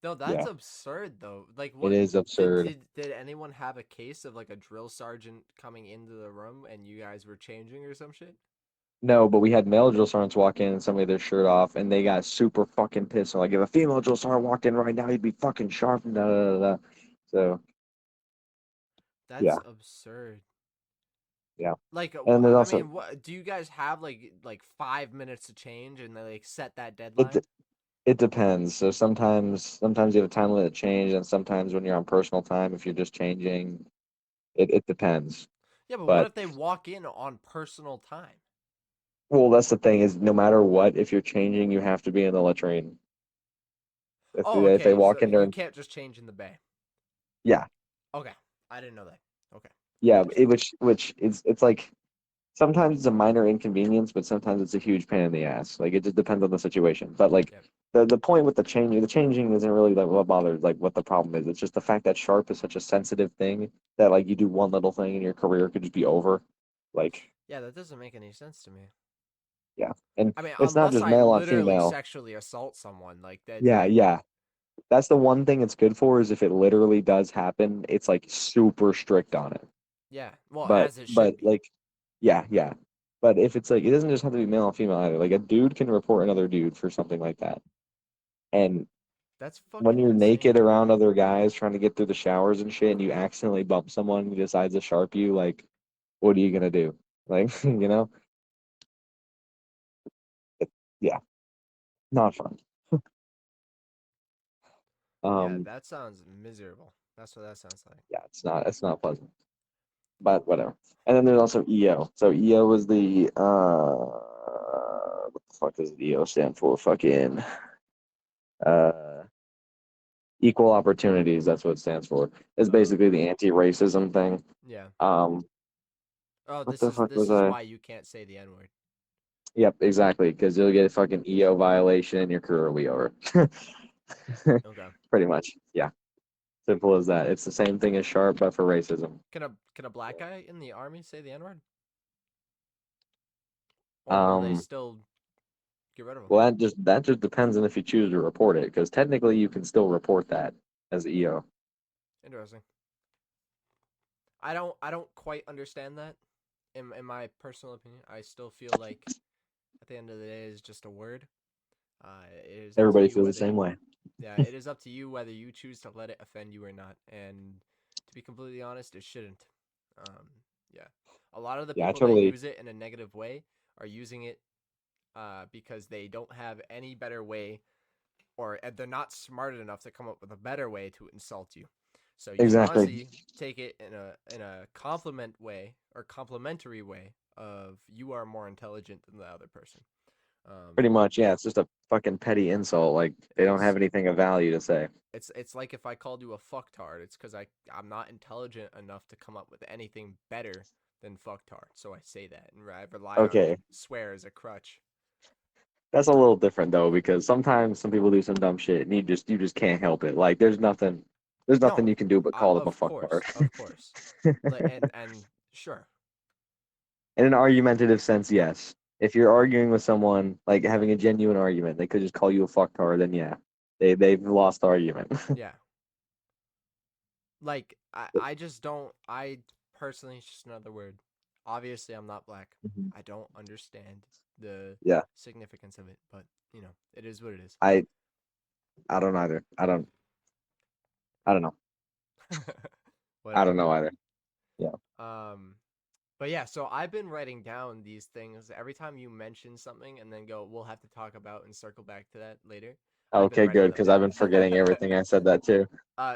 No, that's yeah, absurd though. Like, it what is absurd. did anyone have a case of like a drill sergeant coming into the room and you guys were changing or some shit? No, but we had male drill sergeants walk in and somebody had their shirt off and they got super fucking pissed. So like if a female drill sergeant walked in right now, he'd be fucking sharp and da da da da. So That's yeah, absurd. yeah. Like, And there's I also mean, what do you guys have like 5 minutes to change and they like set that it deadline? it depends. So sometimes you have a time limit change, and sometimes when you're on personal time, if you're just changing, it depends. Yeah, but what But if they walk in on personal time? well, that's the thing is no matter what, if you're changing, you have to be in the latrine. Oh, If they okay. walk So in you during, can't just change in the bay. yeah, Okay, I didn't know that. Okay, yeah, gotcha. which it's like sometimes it's a minor inconvenience, but sometimes it's a huge pain in the ass. Like it just depends on the situation. But like Yep. the point with the changing isn't really like what bothers like what the problem is. It's just the fact that sharp is such a sensitive thing that like you do one little thing and your career could just be over. Like Yeah, that doesn't make any sense to me. yeah, and I mean, it's not unless just I male on literally female. sexually assault someone, like that. Yeah, That yeah. That's the one thing it's good for is if it literally does happen, it's like super strict on it. yeah. Well, But as it but should be. like yeah, yeah. But if it's like it doesn't just have to be male or female either. Like a dude can report another dude for something like that. And That's when fucking you're naked insane. around other guys trying to get through the showers and shit and you accidentally bump someone who decides to sharp you, like what are you gonna do? Like, it, yeah, not fun. Yeah, Um, that sounds miserable. That's what that sounds like. yeah, it's not pleasant. But whatever. And then there's also EO. So EO is the what the fuck does EO stand for? Fucking uh equal opportunities, that's what it stands for. It's Oh, basically the anti-racism thing. yeah. Um Oh, what this the is fuck this was is I why you can't say the N word. Yep, exactly. Because you'll get a fucking EO violation and your career will be over. Okay. Pretty much. Yeah. Simple as that. It's the same thing as sharp, but for racism. Can a black guy in the army say the N-word? Or will they Um, still get rid of him? well, that just depends on if you choose to report it, because technically you can still report that as EO. Interesting. I don't quite understand that. In my personal opinion, I still feel like at the end of the day it's just a word. It is up to Everybody you feels the whether same way. yeah, it is up to you whether you choose to let it offend you or not. And to be completely honest, it shouldn't. Um, yeah, a lot of the Yeah, I people that totally. use it in a negative way are using it because they don't have any better way, or they're not smart enough to come up with a better way to insult you. So you can Exactly. honestly take it in a compliment way or complimentary way of you are more intelligent than the other person. Pretty Um, much, yeah. It's just a fucking petty insult. Like it they don't have is. anything of value to say. It's like if I called you a fucktard, it's because I'm not intelligent enough to come up with anything better than fucktard. So I say that and I rely on Okay, swear as a crutch. that's a little different though, because sometimes some people do some dumb shit, and you just can't help it. Like there's nothing No, you can do but call them a of fucktard. course, of course. And sure, In an argumentative sense, yes. If you're arguing with someone, like having a genuine argument, they could just call you a fucktard, then yeah, they've lost the argument. yeah. Like I just don't. I personally, it's just another word. Obviously, I'm not black. Mhm. I don't understand the Yeah, significance of it, but it is what it is. I I don't either. I don't know. I don't Whatever. know either. Yeah. Um, but yeah, so I've been writing down these things every time you mention something and then go, we'll have to talk about and circle back to that later. I've been Okay, writing good, them because I've been down. forgetting everything I said that too.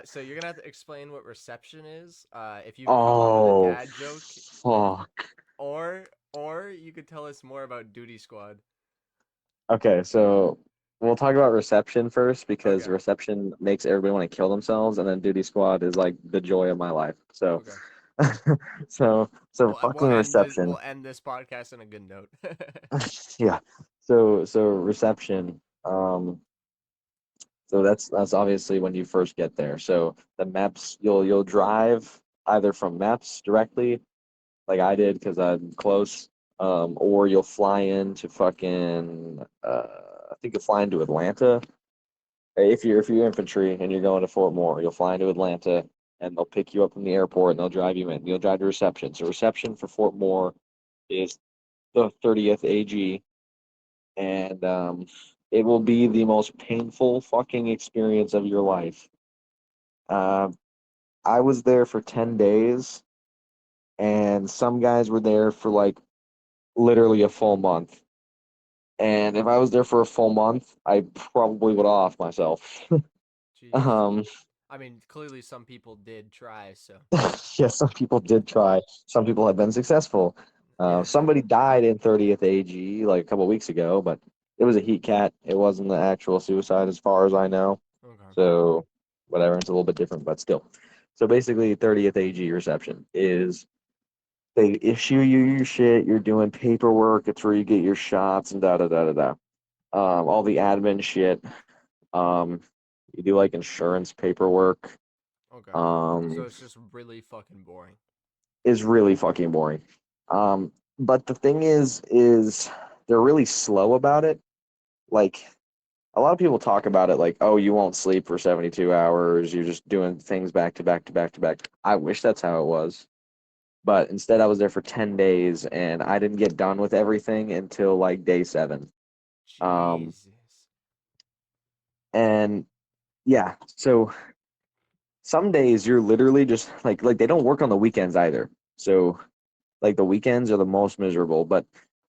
So you're gonna have to explain what reception is. If you can come up with a Oh, dad joke, fuck. or you could tell us more about Duty Squad. Okay, so we'll talk about reception first because Okay, reception makes everybody want to kill themselves, and then duty squad is like the joy of my life. So, okay. so fucking reception. We'll end this podcast on a good note. Yeah. So reception. So that's obviously when you first get there. So the maps you'll drive either from maps directly, like I did because I'm close, or you'll fly into fucking I think you'll fly into Atlanta. If you're infantry and you're going to Fort Moore, you'll fly into Atlanta and they'll pick you up from the airport and they'll drive you in. You'll drive to reception. So reception for Fort Moore is the 30th AG, and it will be the most painful fucking experience of your life. Um, I was there for 10 days, and some guys were there for like literally a full month. And if I was there for a full month, I probably would off myself. Jesus. um, I mean, clearly some people did try, so yeah, some people did try. Some people have been successful. yeah. Somebody died in 30th AG like a couple weeks ago, but it was a heat cat. It wasn't the actual suicide, as far as I know. Okay. So, whatever. It's a little bit different, but still. So basically, 30th AG reception is they issue you your shit. You're doing paperwork. It's where you get your shots and da da da da da. All the admin shit. Um, you do like insurance paperwork. Okay. So Um, it's just really fucking boring. is really fucking boring. But the thing is they're really slow about it. Like a lot of people talk about it like, oh, you won't sleep for 72 hours. You're just doing things back to back to back to back. I wish that's how it was. But instead, I was there for 10 days and I didn't get done with everything until like day seven. Um, Jesus. and yeah, so some days you're literally just like they don't work on the weekends either. So like the weekends are the most miserable. But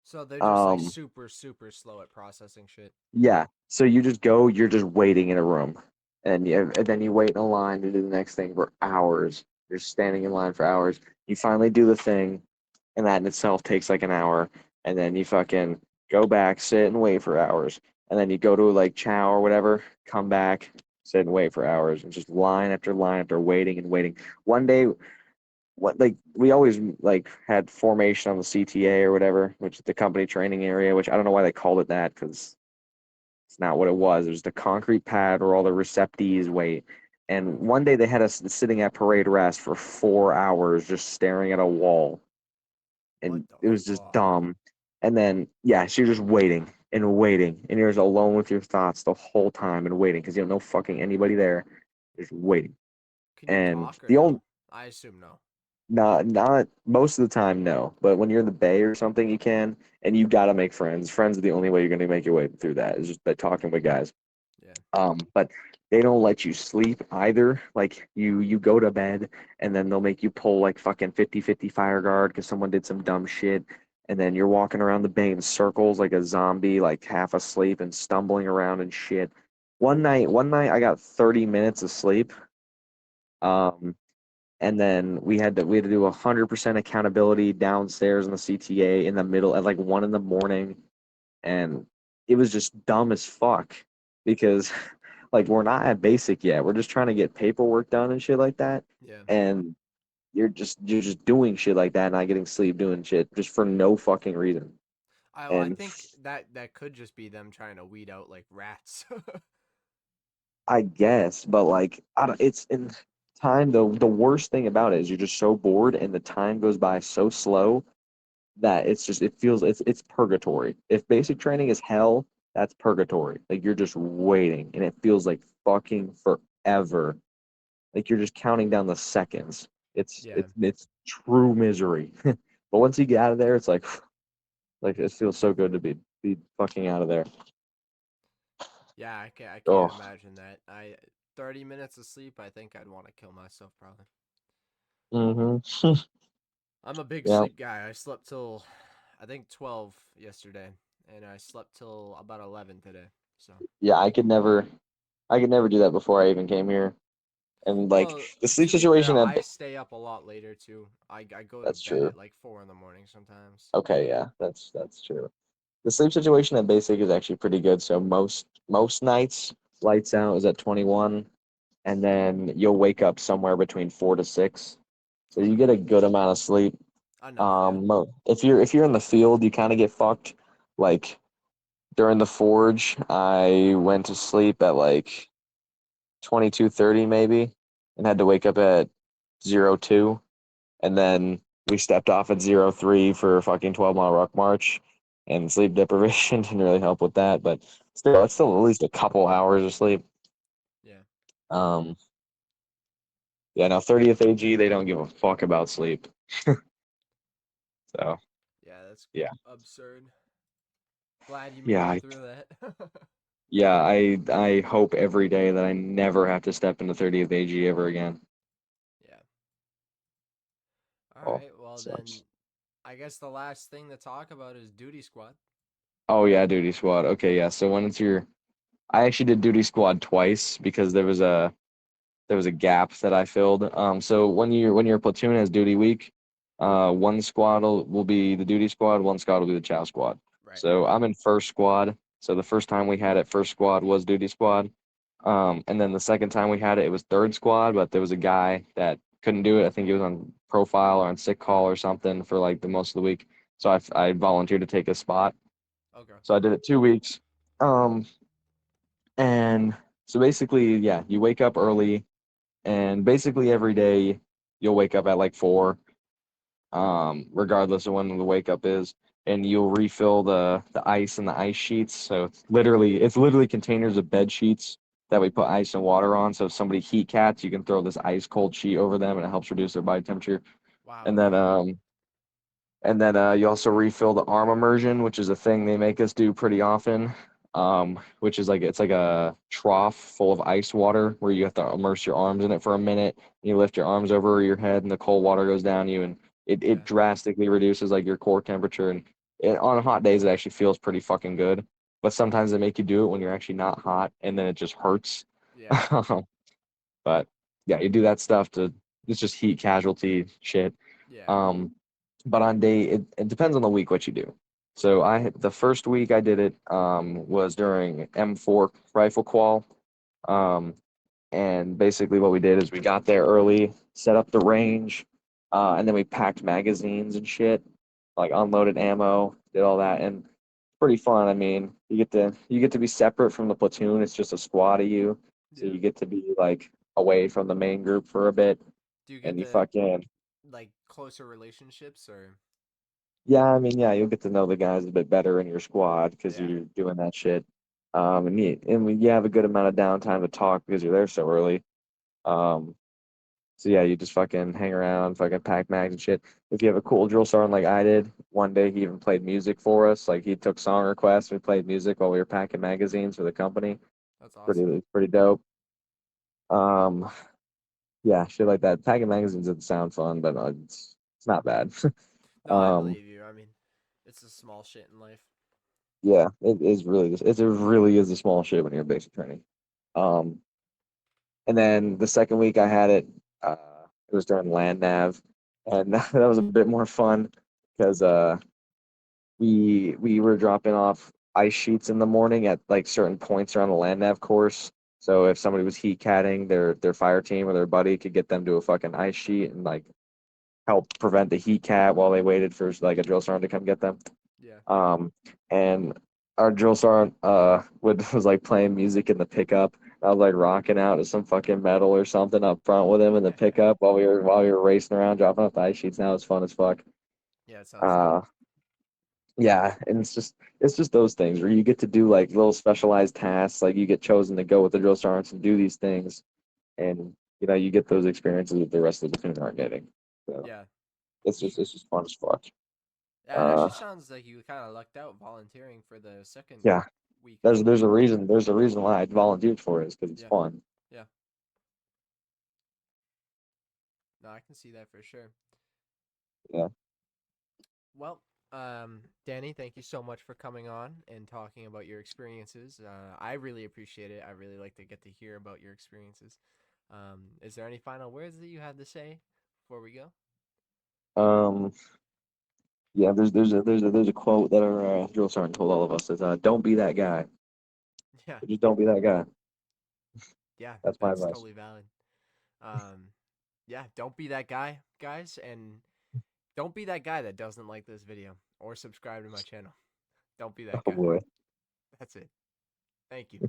So they're just like um, super, super slow at processing shit. yeah. So you just go, you're just waiting in a room. And then you wait in a line to do the next thing for hours. You're standing in line for hours. You finally do the thing, and that in itself takes like an hour. And then you fucking go back, sit and wait for hours. And then you go to like chow or whatever, come back, sit and wait for hours, and just line after line after waiting and waiting. One day what like we always like had formation on the CTA or whatever, which is the company training area, which I don't know why they called it that because it's not what it was. It was the concrete pad where all the receptees wait. And Mm. one day they had us sitting at parade rest for 4 hours just staring at a wall, What and the it was just fuck? dumb. And then yeah, so you're just waiting and waiting, and you're just alone with your thoughts the whole time and waiting because you don't know fucking anybody there, just waiting. Can you And talk or the no? only I assume no. not most of the time, no. But when you're in the Bay or something, you can, and you gotta make friends. Friends are the only way you're gonna make your way through that. Is just by talking with guys. Yeah. But they don't let you sleep either. Like you go to bed and then they'll make you pull like fucking 50-50 fire guard because someone did some dumb shit. And then you're walking around the bay in circles like a zombie, like half asleep and stumbling around and shit. One night I got 30 minutes of sleep. Um, and then we had to do 100% accountability downstairs in the CTA in the middle at like 1 in the morning, and it was just dumb as fuck because like we're not at basic yet. We're just trying to get paperwork done and shit like that, Yeah. and you're just doing shit like that, not getting sleep, doing shit just for no fucking reason. I And think that could just be them trying to weed out like rats. I guess, but like I don't, it's in time. The worst thing about it is you're just so bored, and the time goes by so slow that it feels it's purgatory. If basic training is hell, that's purgatory. Like you're just waiting and it feels like fucking forever. Like you're just counting down the seconds. It's Yeah. it's it's true misery. But once you get out of there, it's like it feels so good to be fucking out of there. Yeah, I can't Oh. imagine that. 30 minutes of sleep, I think I'd want to kill myself probably. Mm-hmm. I'm a big Yeah. sleep guy. I slept till I think 12 yesterday and I slept till about 11 today. So, Yeah, I could never do that before I even came here. And like well, the sleep to be fair, situation I stay up a lot later too. I go to that's bed true. at like 4 in the morning sometimes. Okay, yeah, that's true. The sleep situation at basic is actually pretty good. So most nights lights out is at 21, and then you'll wake up somewhere between 4 to 6. So you Okay. get a good amount of sleep. Enough, yeah. If you're in the field, you kind of get fucked. Like during the forge, I went to sleep at like 22:30 maybe, and had to wake up at 02, and then we stepped off at 03 for a fucking 12-mile ruck march, and sleep deprivation didn't really help with that, but still, it's still at least a couple hours of sleep. Yeah. Um, yeah, now 30th AG, they don't give a fuck about sleep. So, Yeah, that's yeah. absurd. Glad you made Yeah, it I, through that. yeah, I hope every day that I never have to step into 30th AG ever again. Yeah. All Oh, right. Well, then sucks. I guess the last thing to talk about is duty squad. Oh yeah, duty squad. Okay, yeah. So when it's your, I actually did duty squad twice because there was a gap that I filled. So when your platoon has duty week, one squad will be the duty squad, one squad will be the chow squad. Right. So I'm in first squad. So the first time we had it, first squad was duty squad. And then the second time we had it, it was third squad, but there was a guy that couldn't do it. I think he was on profile or on sick call or something for like the most of the week. So I volunteered to take his spot. Okay. So I did it 2 weeks. Um, and so basically, yeah, you wake up early, and basically every day you'll wake up at like 4, regardless of when the wake up is, and you'll refill the ice and the ice sheets. So it's literally containers of bed sheets that we put ice and water on. So if somebody heat cats, you can throw this ice cold sheet over them, and it helps reduce their body temperature. Wow. And then Okay. you also refill the arm immersion, which is a thing they make us do pretty often. Which is like it's like a trough full of ice water where you have to immerse your arms in it for a minute. You lift your arms over your head, and the cold water goes down you, and it Yeah. drastically reduces like your core temperature. And on hot days, it actually feels pretty fucking good. But sometimes they make you do it when you're actually not hot, and then it just hurts. Yeah. But yeah, you do that stuff to it's just heat casualty shit. Yeah. Um, but on day it depends on the week what you do. So the first week I did it was during M4 rifle qual. Um, and basically what we did is we got there early, set up the range, And then we packed magazines and shit, like unloaded ammo, did all that, and pretty fun. I mean, you get to be separate from the platoon. It's just a squad of you, so Yeah. you get to be like away from the main group for a bit, Do you get and you the fucking like closer relationships or yeah. I mean, yeah, you'll get to know the guys a bit better in your squad because yeah, you're doing that shit. And you have a good amount of downtime to talk because you're there so early. Um, So yeah, you just fucking hang around, fucking pack mags and shit. If you have a cool drill sergeant like I did, one day he even played music for us. Like he took song requests, we played music while we were packing magazines for the company. that's Pretty awesome. pretty dope. Um, yeah, shit like that. Packing magazines doesn't sound fun, but it's not bad. No, I um, believe you. I mean, it's a small shit in life. yeah, it is really it really is a small shit when you're basic training. Um, and then the second week I had it, uh, it was during land nav, and that was a bit more fun because we were dropping off ice sheets in the morning at like certain points around the land nav course. So if somebody was heat catting, their fire team or their buddy could get them to a fucking ice sheet and like help prevent the heat cat while they waited for like a drill sergeant to come get them. Yeah. Um, and our drill sergeant was like playing music in the pickup. I was like rocking out to some fucking metal or something up front with him in the pickup while we were racing around dropping off the ice sheets. Now it's fun as fuck. Yeah, it sounds fun. Uh, Yeah, and it's just those things where you get to do like little specialized tasks, like you get chosen to go with the drill sergeants and do these things, and you get those experiences that the rest of the platoon aren't getting. So Yeah, it's for just sure. it's just fun as fuck. Yeah, it Uh, actually sounds like you kind of lucked out volunteering for the second yeah, week of there's it. there's a reason there's a reason why I volunteered for it is because it's Yeah. fun. Yeah. No, I can see that for sure. Yeah, Well, Danny, thank you so much for coming on and talking about your experiences. I really appreciate it. I really like to get to hear about your experiences. Is there any final words that you have to say before we go? um, yeah. There's a quote that our drill sergeant told all of us is "Don't be that guy. Yeah, Just don't be that guy." yeah, That's my that's advice. totally valid. Um, yeah, don't be that guy, guys, and don't be that guy that doesn't like this video or subscribe to my channel. Don't be that Oh guy. boy. That's it. Thank you.